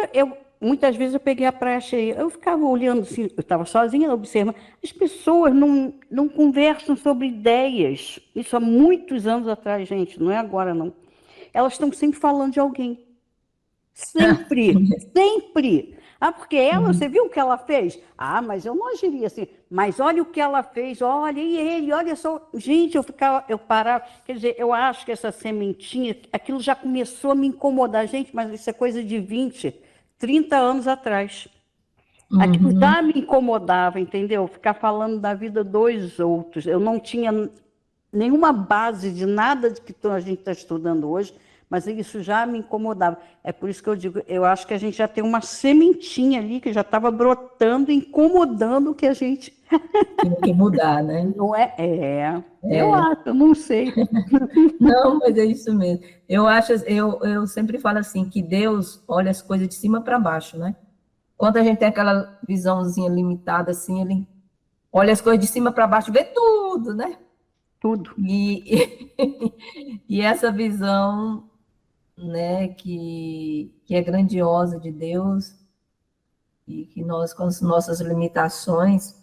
muitas vezes eu peguei a praia cheia, eu ficava olhando assim, eu estava sozinha, observando, as pessoas não conversam sobre ideias, isso há muitos anos atrás, gente, não é agora não. Elas estão sempre falando de alguém, sempre, sempre. Ah, porque ela, você viu o que ela fez? Ah, mas eu não agiria assim. Mas olha o que ela fez, olha, e ele, olha só. Gente, eu parava. Quer dizer, eu acho que essa sementinha, aquilo já começou a me incomodar. Gente, mas isso é coisa de 20, 30 anos atrás. Aquilo já me incomodava, entendeu? Ficar falando da vida dos outros. Eu não tinha nenhuma base de nada de que a gente está estudando hoje, mas isso já me incomodava. É por isso que eu digo, eu acho que a gente já tem uma sementinha ali que já estava brotando, incomodando o que a gente... Tem que mudar, né? Não é? Eu acho, eu não sei. Não, mas é isso mesmo. Eu sempre falo assim, que Deus olha as coisas de cima para baixo, né? Quando a gente tem aquela visãozinha limitada, assim, ele olha as coisas de cima para baixo, vê tudo, né? Tudo. E essa visão, né, que é grandiosa de Deus, e que nós, com as nossas limitações,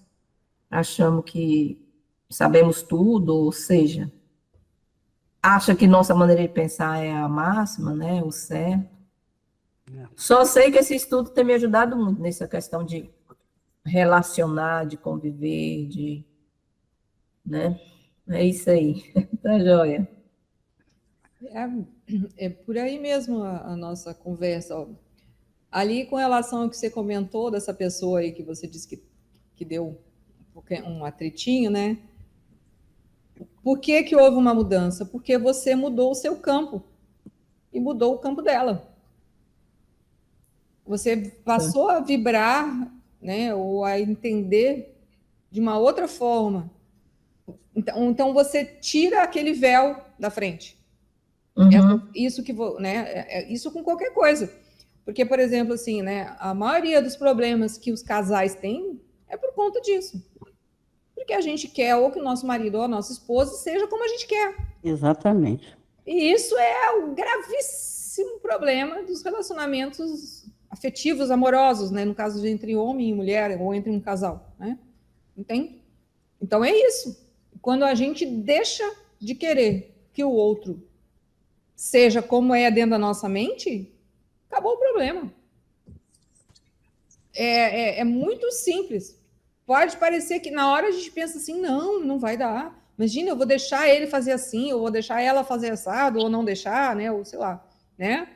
achamos que sabemos tudo, ou seja, acha que nossa maneira de pensar é a máxima, né, o certo. Só sei que esse estudo tem me ajudado muito nessa questão de relacionar, de conviver, né? É isso aí, tá joia. É por aí mesmo a nossa conversa. Ó. Ali, com relação ao que você comentou dessa pessoa aí que você disse que deu um atritinho, né? Por que houve uma mudança? Porque você mudou o seu campo e mudou o campo dela. Você passou a vibrar, né? Ou a entender de uma outra forma. Então você tira aquele véu da frente. Isso que, né? Isso com qualquer coisa. Porque, por exemplo, assim, né? A maioria dos problemas que os casais têm é por conta disso. Porque a gente quer ou que o nosso marido ou a nossa esposa seja como a gente quer. Exatamente. E isso é o gravíssimo problema dos relacionamentos afetivos, amorosos, né? No caso de entre homem e mulher, ou entre um casal, né? Entende? Então é isso. Quando a gente deixa de querer que o outro seja como é dentro da nossa mente, acabou o problema. É muito simples. Pode parecer que na hora a gente pensa assim, não vai dar. Imagina, eu vou deixar ele fazer assim, ou vou deixar ela fazer assado, ou não deixar, né? Ou sei lá, né?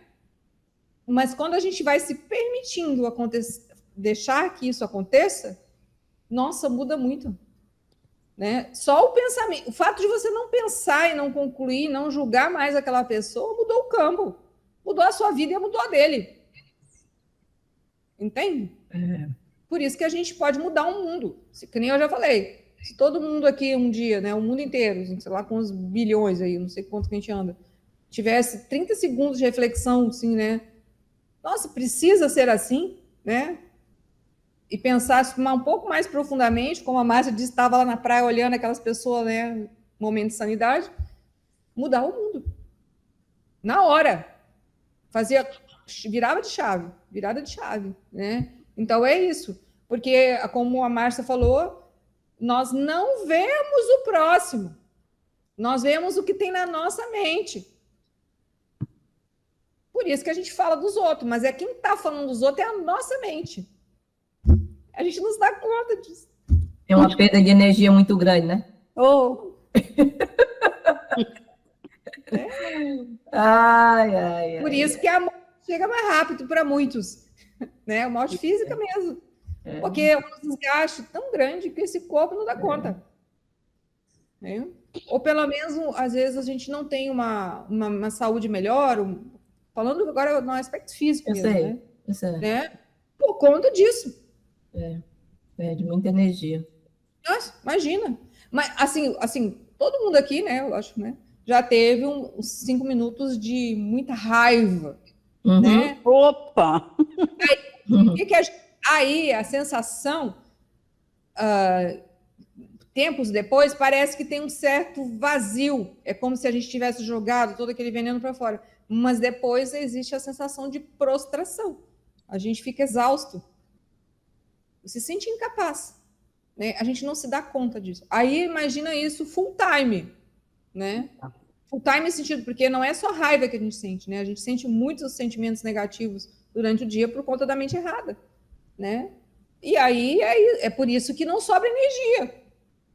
Mas quando a gente vai se permitindo deixar que isso aconteça, nossa, muda muito. Né? Só o pensamento, o fato de você não pensar e não concluir, não julgar mais aquela pessoa, mudou o campo. Mudou a sua vida e mudou a dele. Entende? Por isso que a gente pode mudar o mundo. Que nem eu já falei. Se todo mundo aqui um dia, né, o mundo inteiro, sei lá quantos bilhões aí, não sei quanto que a gente anda, tivesse 30 segundos de reflexão, assim, né? Nossa, precisa ser assim, né? E pensasse um pouco mais profundamente, como a Márcia disse, estava lá na praia olhando aquelas pessoas, né, momento de sanidade, mudar o mundo. Na hora. Virada de chave, né? Então é isso. Porque, como a Márcia falou, nós não vemos o próximo. Nós vemos o que tem na nossa mente. Por isso que a gente fala dos outros, mas quem está falando dos outros é a nossa mente. A gente não se dá conta disso. É uma perda de energia muito grande, né? Oh, Ai. Por isso que a morte chega mais rápido para muitos, né? A morte física mesmo. Porque é um desgaste tão grande que esse corpo não dá conta. Né? Ou pelo menos, às vezes, a gente não tem uma saúde melhor, falando agora no aspecto físico mesmo, né? Eu sei. Né? Por conta disso. Perde muita energia. Nossa, imagina. Mas, assim, todo mundo aqui, né, eu acho, né, já teve uns 5 minutos de muita raiva, né? opa! Aí a sensação, tempos depois, parece que tem um certo vazio. É como se a gente tivesse jogado todo aquele veneno para fora. Mas depois existe a sensação de prostração. A gente fica exausto. Se sente incapaz. Né? A gente não se dá conta disso. Aí imagina isso full time, né? Full time no sentido, porque não é só raiva que a gente sente, né? A gente sente muitos sentimentos negativos durante o dia por conta da mente errada, né? E aí é por isso que não sobra energia.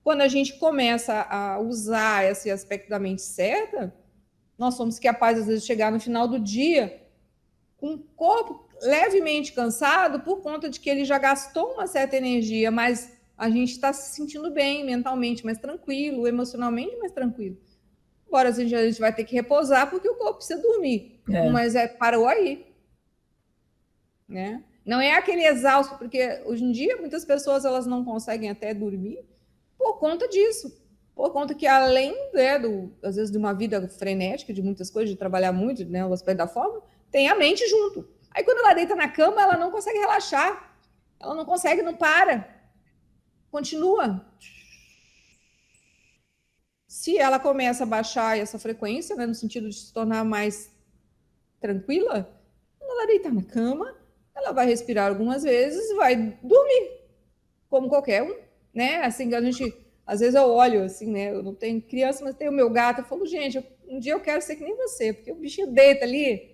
Quando a gente começa a usar esse aspecto da mente certa, nós somos capazes, às vezes, de chegar no final do dia com o corpo levemente cansado por conta de que ele já gastou uma certa energia, mas a gente está se sentindo bem mentalmente, mais tranquilo, emocionalmente mais tranquilo. Agora a gente vai ter que repousar porque o corpo precisa dormir, mas parou aí. Né? Não é aquele exausto, porque hoje em dia muitas pessoas elas não conseguem até dormir por conta disso. Por conta que além, né, às vezes, de uma vida frenética, de muitas coisas, de trabalhar muito, né, o aspecto da forma, tem a mente junto. Aí quando ela deita na cama, ela não consegue relaxar. Ela não consegue, não para. Continua. Se ela começa a baixar essa frequência, né, no sentido de se tornar mais tranquila, quando ela deitar na cama, ela vai respirar algumas vezes e vai dormir, como qualquer um, né? Assim, a gente, às vezes eu olho assim, né? Eu não tenho criança, mas tenho o meu gato. Eu falo, gente, um dia eu quero ser que nem você, porque o bichinho deita ali.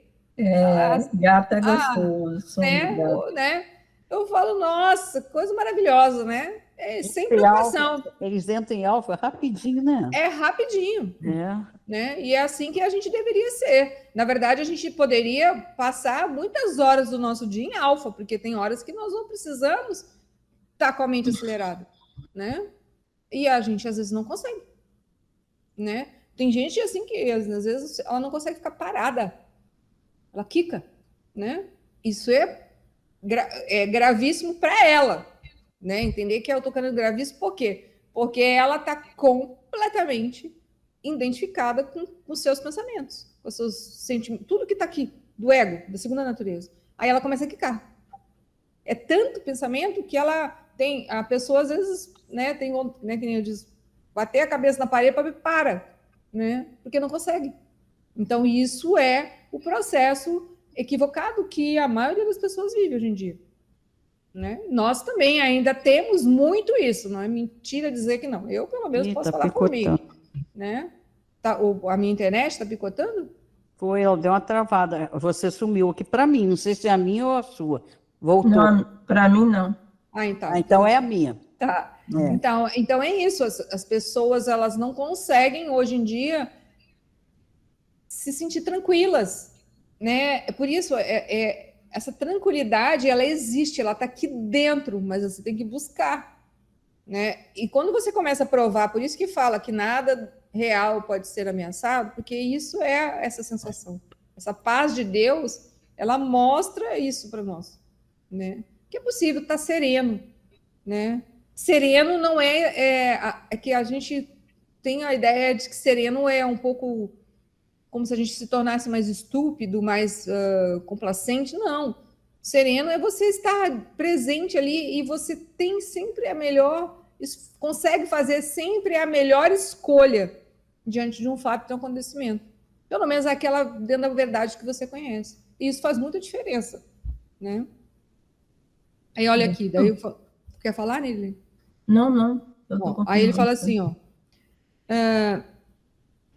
Gato é gostoso. Né? Eu falo, nossa, coisa maravilhosa, né? Sem preocupação. Eles entram em alfa rapidinho, né? É rapidinho. Né? E é assim que a gente deveria ser. Na verdade, a gente poderia passar muitas horas do nosso dia em alfa, porque tem horas que nós não precisamos estar com a mente acelerada, né? E a gente às vezes não consegue, né? Tem gente assim que às vezes ela não consegue ficar parada, ela quica, né? Isso é gravíssimo para ela, né? Entender que eu tô falando gravíssimo por quê? Porque ela está completamente identificada com os seus pensamentos, com os seus sentimentos, tudo que está aqui, do ego, da segunda natureza. Aí ela começa a quicar. É tanto pensamento que ela tem, a pessoa às vezes, né, tem, né, que nem eu disse, bater a cabeça na parede para né, porque não consegue, Então, isso é o processo equivocado que a maioria das pessoas vive hoje em dia. Né? Nós também ainda temos muito isso, não é mentira dizer que não. Eu, pelo menos, posso falar por mim. Né? A minha internet está picotando? Foi, ela deu uma travada. Você sumiu aqui para mim, não sei se é a minha ou a sua. Voltou. Não, para mim não. Então é a minha. Tá. Então é isso. As pessoas elas não conseguem hoje em dia se sentir tranquilas, né? Por isso essa tranquilidade ela existe, ela está aqui dentro, mas você tem que buscar, né? E quando você começa a provar, por isso que fala que nada real pode ser ameaçado, porque isso é essa sensação, essa paz de Deus, ela mostra isso para nós, né? Que é possível estar sereno, né? Sereno não é que a gente tem a ideia de que sereno é um pouco como se a gente se tornasse mais estúpido, mais complacente. Não. Sereno é você estar presente ali e você tem sempre a melhor, consegue fazer sempre a melhor escolha diante de um fato, de um acontecimento. Pelo menos aquela dentro da verdade que você conhece. E isso faz muita diferença, né? Aí olha aqui, daí quer falar, Nele? Não. Bom, aí ele fala assim, ó.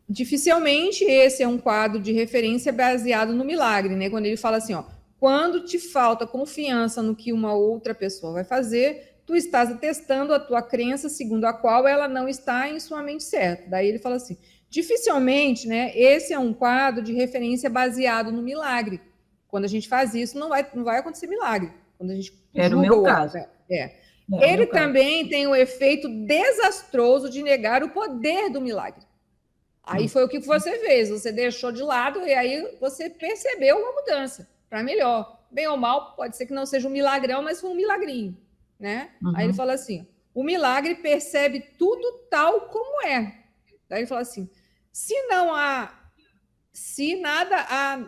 Dificilmente esse é um quadro de referência baseado no milagre, né? Quando ele fala assim, ó, quando te falta confiança no que uma outra pessoa vai fazer, tu estás atestando a tua crença segundo a qual ela não está em sua mente certa. Daí ele fala assim, dificilmente, né? Esse é um quadro de referência baseado no milagre. Quando a gente faz isso, não vai acontecer milagre. Quando a gente era o meu caso. Ele também tem o efeito desastroso de negar o poder do milagre. Aí foi o que você fez, você deixou de lado e aí você percebeu uma mudança para melhor. Bem ou mal, pode ser que não seja um milagrão, mas foi um milagrinho, né? Uhum. Aí ele fala assim, o milagre percebe tudo tal como é. Daí ele fala assim, se nada a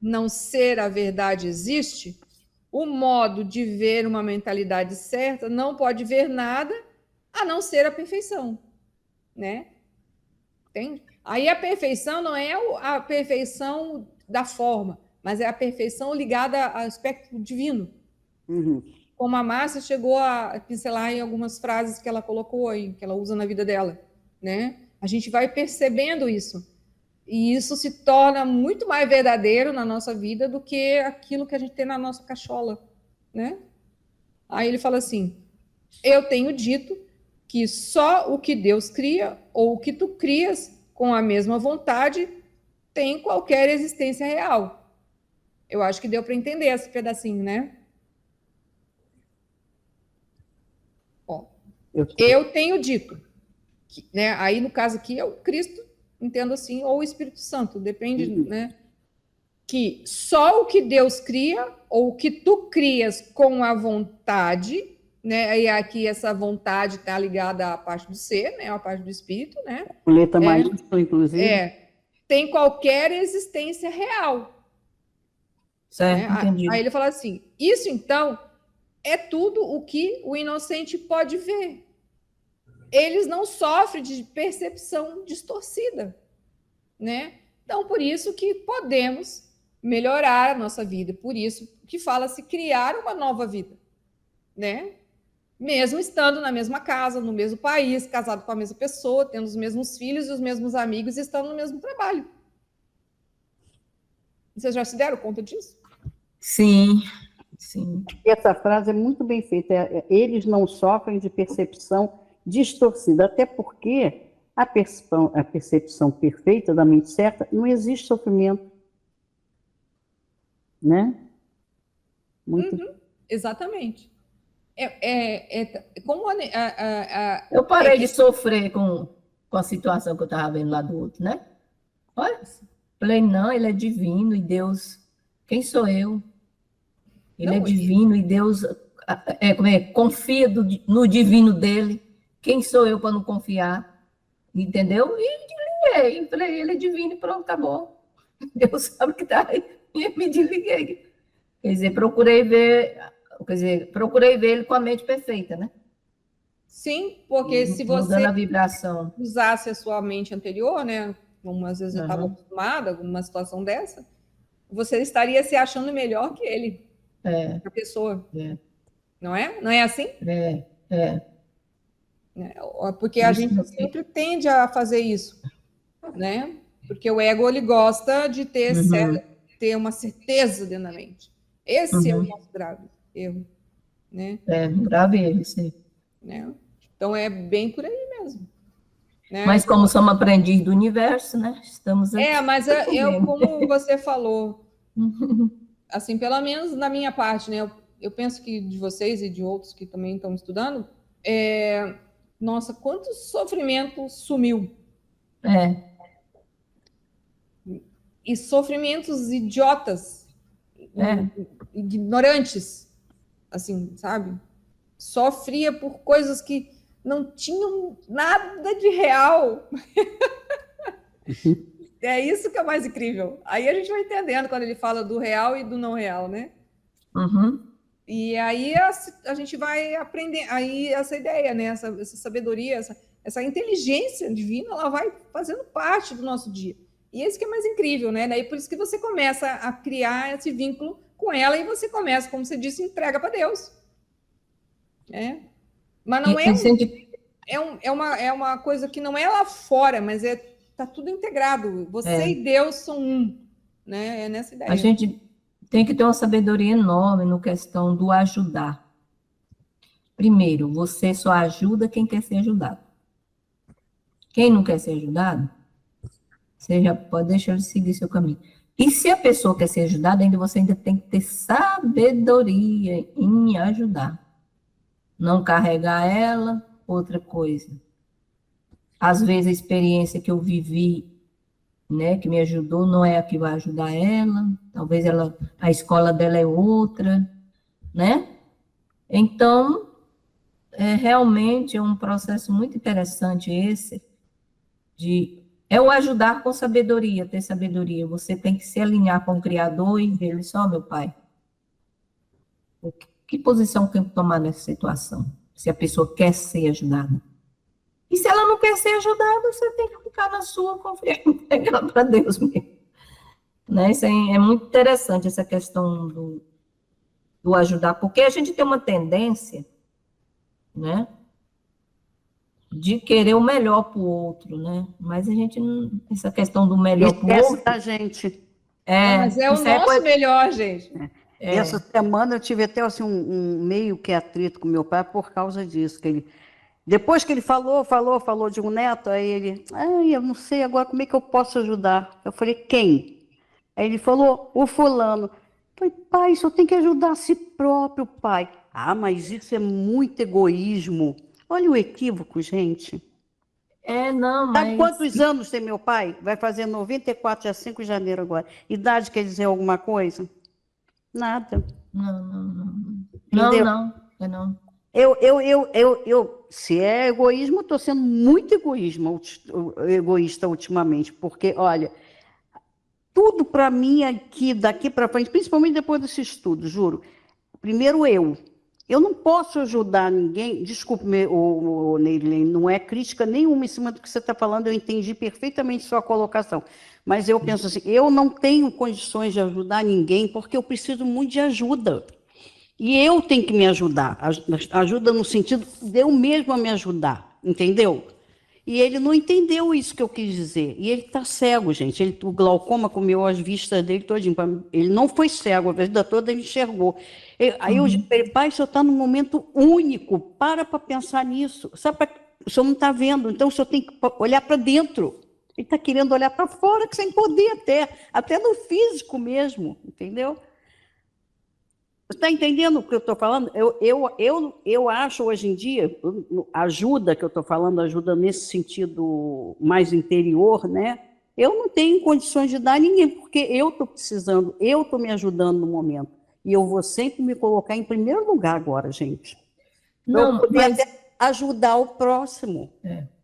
não ser a verdade existe, o modo de ver uma mentalidade certa não pode ver nada a não ser a perfeição, né? Entende? Aí a perfeição não é a perfeição da forma, mas é a perfeição ligada ao aspecto divino. Uhum. Como a Márcia chegou a pincelar em algumas frases que ela colocou aí, que ela usa na vida dela, né? A gente vai percebendo isso. E isso se torna muito mais verdadeiro na nossa vida do que aquilo que a gente tem na nossa cachola, né? Aí ele fala assim, eu tenho dito que só o que Deus cria ou o que tu crias com a mesma vontade tem qualquer existência real. Eu acho que deu para entender esse pedacinho, né? Ó, eu tenho dito, que, né? Aí no caso aqui é o Cristo, entendo assim, ou o Espírito Santo, depende, né? Que só o que Deus cria, ou o que tu crias com a vontade, né? E aqui essa vontade está ligada à parte do ser, né? À parte do espírito, né? Letra maiúscula, inclusive. Tem qualquer existência real. Certo, né? entendi. Aí ele fala assim, isso então é tudo o que o inocente pode ver. Eles não sofrem de percepção distorcida, né? Então, por isso que podemos melhorar a nossa vida, por isso que fala-se criar uma nova vida, né? Mesmo estando na mesma casa, no mesmo país, casado com a mesma pessoa, tendo os mesmos filhos e os mesmos amigos e estando no mesmo trabalho. Vocês já se deram conta disso? Sim, sim. Essa frase é muito bem feita. Eles não sofrem de percepção distorcida, até porque a percepção perfeita da mente certa não existe sofrimento, né? Muito. Exatamente. Como eu parei de sofrer com a situação que eu estava vendo lá do outro, né? Olha, falei, não, ele é divino e Deus, quem sou eu? Ele é divino e Deus confia no divino dele. Quem sou eu para não confiar? Entendeu? E desliguei. Falei, ele é divino e pronto, tá bom. Deus sabe o que tá aí. E me desliguei. Quer dizer, procurei ver ele com a mente perfeita, né? Sim, porque se mudando você a vibração. usasse a sua mente anterior, né? Como às vezes eu estava acostumada com uma situação dessa, você estaria se achando melhor que ele, a pessoa. Não é? Não é assim? Né? Porque a gente sempre tende a fazer isso, né? Porque o ego, ele gosta de ter uma certeza dentro da mente. Esse é o nosso grave erro, né? Grave erro, sim. Né? Então, é bem por aí mesmo. Né? Mas como somos aprendiz do universo, né? Estamos aqui. Mas eu, como você falou, assim, pelo menos na minha parte, né? Eu penso que de vocês e de outros que também estão estudando, nossa, quanto sofrimento sumiu. E sofrimentos idiotas, ignorantes, assim, sabe? Sofria por coisas que não tinham nada de real. É isso que é mais incrível. Aí a gente vai entendendo quando ele fala do real e do não real, né? E aí a gente vai aprender, aí essa ideia, né? Essa sabedoria, essa inteligência divina, ela vai fazendo parte do nosso dia. E esse que é mais incrível, né? Daí por isso que você começa a criar esse vínculo com ela e você começa, como você disse, entrega para Deus. Mas não é uma coisa que não é lá fora, mas tá tudo integrado. Você e Deus são um, né? É nessa ideia. A gente tem que ter uma sabedoria enorme no questão do ajudar. Primeiro, você só ajuda quem quer ser ajudado. Quem não quer ser ajudado, você já pode deixar ele seguir seu caminho. E se a pessoa quer ser ajudada, você ainda tem que ter sabedoria em ajudar. Não carregar ela, outra coisa. Às vezes a experiência que eu vivi, né, que me ajudou, não é a que vai ajudar ela. Talvez a escola dela é outra, né? Então, realmente é um processo muito interessante esse, é o ajudar com sabedoria, ter sabedoria. Você tem que se alinhar com o Criador e ver, só, meu pai, que posição tem que tomar nessa situação? Se a pessoa quer ser ajudada. E se ela não quer ser ajudada, você tem que ficar na sua, confiar e entregar para Deus mesmo. Né? Isso é muito interessante, essa questão do ajudar, porque a gente tem uma tendência, né, de querer o melhor para o outro, né? Mas a gente não, essa questão do melhor para o outro... da gente. Mas é o nosso melhor, gente. Essa semana eu tive até assim, um meio que atrito com meu pai por causa disso, que depois que ele falou de um neto, aí ele, eu não sei agora como é que eu posso ajudar. Eu falei, quem? Aí ele falou, o fulano. Eu falei, pai, só tem que ajudar a si próprio, pai. Mas isso é muito egoísmo. Olha o equívoco, gente. Não, Sabe quantos anos tem meu pai? Vai fazer 94, dia 5 de janeiro agora. Idade quer dizer alguma coisa? Nada. Não. Eu, se é egoísmo, estou sendo muito egoísta ultimamente, porque, olha, tudo para mim aqui, daqui para frente, principalmente depois desse estudo, juro. Primeiro eu não posso ajudar ninguém, desculpe, Neilene, não é crítica nenhuma em cima do que você está falando, eu entendi perfeitamente sua colocação, mas eu penso assim, eu não tenho condições de ajudar ninguém porque eu preciso muito de ajuda. E eu tenho que me ajudar, ajuda no sentido de eu mesma me ajudar, entendeu? E ele não entendeu isso que eu quis dizer. E ele está cego, gente. O glaucoma comeu as vistas dele todinho. Ele não foi cego, a vida toda ele enxergou. Aí eu disse, pai, o senhor está num momento único, para pensar nisso. Sabe, o senhor não está vendo, então o senhor tem que olhar para dentro. Ele está querendo olhar para fora, que sem poder até no físico mesmo, entendeu? Você está entendendo o que eu estou falando? Eu acho, hoje em dia, ajuda que eu estou falando, ajuda nesse sentido mais interior, né? Eu não tenho condições de dar a ninguém, porque eu estou precisando, eu estou me ajudando no momento. E eu vou sempre me colocar em primeiro lugar agora, gente. Não, poder até ajudar o próximo,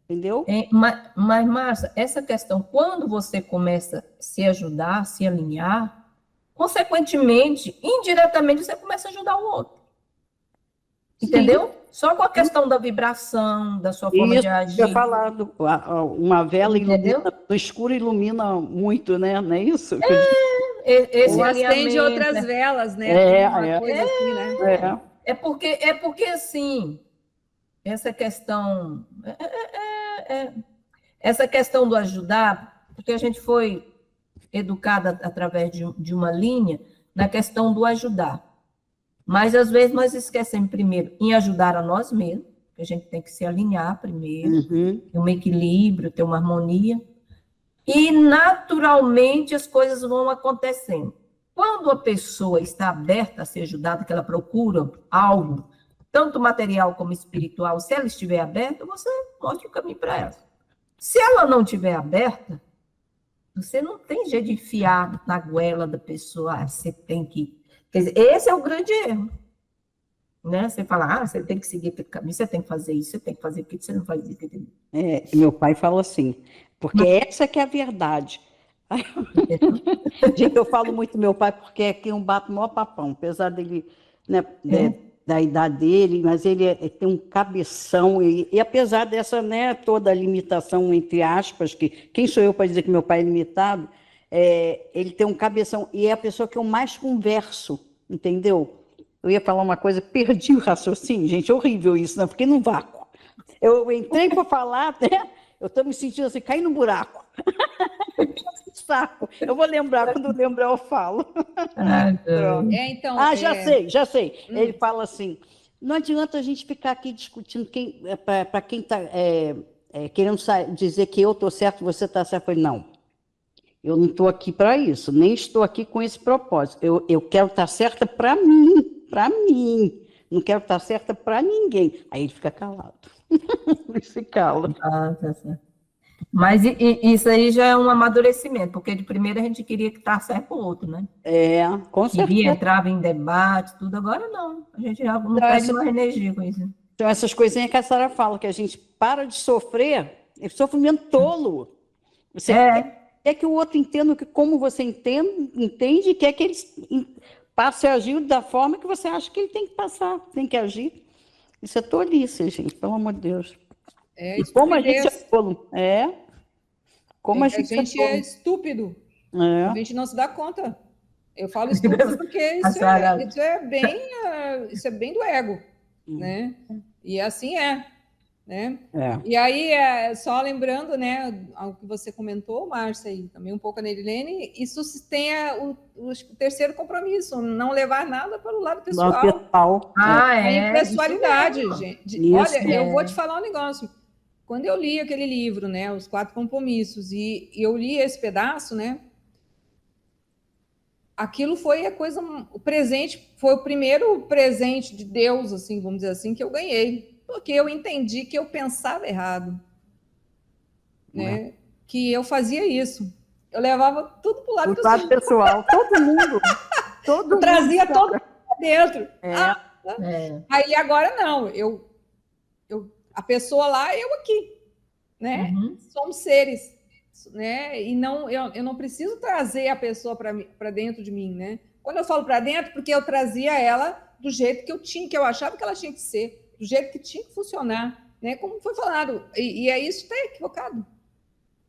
entendeu? Mas, Márcia, essa questão, quando você começa a se ajudar, a se alinhar, consequentemente, indiretamente, você começa a ajudar o outro. Entendeu? Só com a questão da vibração, da sua forma de agir. Eu falado, uma vela Entendeu? ilumina, no escuro ilumina muito, né? Não é isso? Esse Ou acende alinhamento, outras velas, né? Uma coisa assim, né? É porque assim, essa questão essa questão do ajudar, porque a gente foi educada através de uma linha na questão do ajudar. Mas, às vezes, nós esquecemos primeiro em ajudar a nós mesmos, que a gente tem que se alinhar primeiro, ter um equilíbrio, ter uma harmonia, e, naturalmente, as coisas vão acontecendo. Quando a pessoa está aberta a ser ajudada, que ela procura algo, tanto material como espiritual, se ela estiver aberta, você mostra o caminho para ela. Se ela não estiver aberta, você não tem jeito de enfiar na goela da pessoa, você tem que... Quer dizer, esse é o grande erro. Né? Você fala, você tem que seguir aquele caminho, você tem que fazer isso, você tem que fazer aquilo, você não faz isso. Meu pai fala assim, porque essa que é a verdade. Gente, eu falo muito do meu pai porque é quem eu bato o maior papão, apesar dele, né, da idade dele, mas ele tem um cabeção, e apesar dessa, né, toda a limitação, entre aspas, que quem sou eu para dizer que meu pai é limitado, ele tem um cabeção, e é a pessoa que eu mais converso, entendeu? Eu ia falar uma coisa, perdi o raciocínio, gente, horrível isso, né? Porque no vácuo. Eu entrei para falar, né? Eu estou me sentindo assim, cair no buraco. Saco. Eu vou lembrar, quando eu lembrar eu falo. Então, já sei. Ele fala assim, não adianta a gente ficar aqui discutindo para quem está querendo dizer que eu estou certo e você está certo. Eu falei, não, eu não estou aqui para isso, nem estou aqui com esse propósito. Eu quero estar certa para mim. Não quero estar certa para ninguém. Aí ele fica calado. Ele se cala. Tá certo. Mas isso aí já é um amadurecimento, porque de primeiro a gente queria que estar certo o outro, né? Com certeza. Entrava em debate, tudo. Agora não. A gente já não perde mais energia com isso. Então, essas coisinhas que a Sara fala, que a gente para de sofrer, é sofrimento tolo. Você quer que o outro entenda como você entende e quer que ele passe a agir da forma que você acha que ele tem que passar, tem que agir. Isso é tolice, gente, pelo amor de Deus. E como a gente é tolo. Como a gente é estúpido. A gente não se dá conta. Eu falo estúpido porque isso é bem do ego, né? E assim né? E aí, só lembrando, né, algo que você comentou, Márcia, e também um pouco a Nerilene, isso tem o terceiro compromisso, não levar nada para o lado pessoal. A impessoalidade, gente. Olha, eu vou te falar um negócio. Quando eu li aquele livro, né, Os 4 Compromissos, e eu li esse pedaço, né, aquilo foi o presente, foi o primeiro presente de Deus, assim, vamos dizer assim, que eu ganhei. Porque eu entendi que eu pensava errado, né? Que eu fazia isso. Eu levava tudo para o lado pessoal. Todo mundo. Trazia todo mundo para dentro. Aí agora não. A pessoa lá, eu aqui, né? Somos seres, né? E eu não preciso trazer a pessoa para dentro de mim, né? Quando eu falo para dentro, porque eu trazia ela do jeito que eu tinha, que eu achava que ela tinha que ser. Do jeito que tinha que funcionar, né? Como foi falado. E isso está equivocado.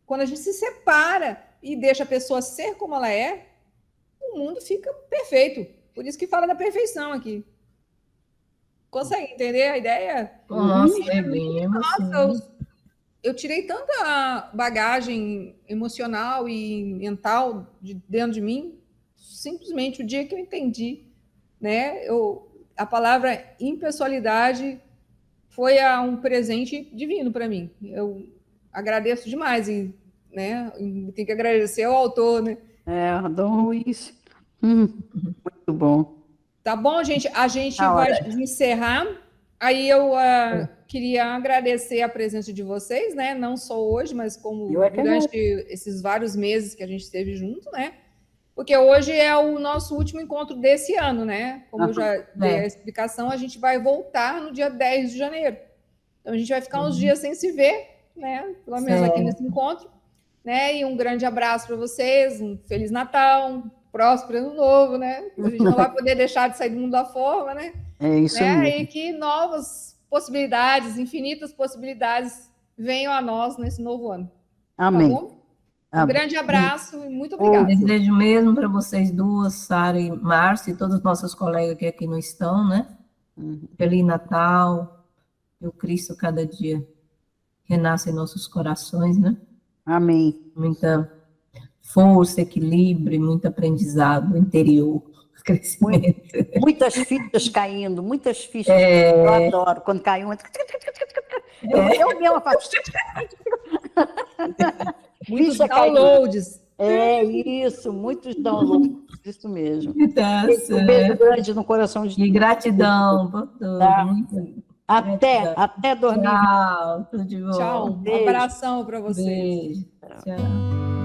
Quando a gente se separa e deixa a pessoa ser como ela é, o mundo fica perfeito. Por isso que fala da perfeição aqui. Consegue entender a ideia? Nossa, eu tirei tanta bagagem emocional e mental dentro de mim, simplesmente o dia que eu entendi, né? A palavra impessoalidade foi um presente divino para mim. Eu agradeço demais, né? Tem que agradecer ao autor, né? Dom Luiz. Muito bom. Tá bom, gente? A gente vai encerrar. Aí eu queria agradecer a presença de vocês, né? Não só hoje, mas como durante esses vários meses que a gente esteve junto, né? Porque hoje é o nosso último encontro desse ano, né? Como eu já dei a explicação, a gente vai voltar no dia 10 de janeiro. Então, a gente vai ficar uns dias sem se ver, né? Pelo menos aqui nesse encontro. Né? E um grande abraço para vocês, um Feliz Natal, um próspero ano novo, né? A gente não vai poder deixar de sair do mundo da forma, né? É isso né? mesmo. E que novas possibilidades, infinitas possibilidades venham a nós nesse novo ano. Amém. Tá bom? Um Amém. grande abraço e muito obrigada. Desejo mesmo para vocês duas, Sara e Márcia, e todos os nossos colegas que aqui não estão, né? Feliz Natal, que o Cristo cada dia renasce em nossos corações, né? Amém. Muita força, equilíbrio, muito aprendizado interior, crescimento. Muitas fichas caindo, muitas fichas. Eu adoro. Quando cai uma... Eu mesma faço... Muitos Ficha caindo. downloads. É isso, muitos downloads. Isso mesmo. Tá Um beijo certo. grande no coração de E gratidão por tudo. Tá. Muito. Até 2020. Tchau, tudo de bom. Tchau. Um Beijo. abração para vocês. Beijo. Tchau.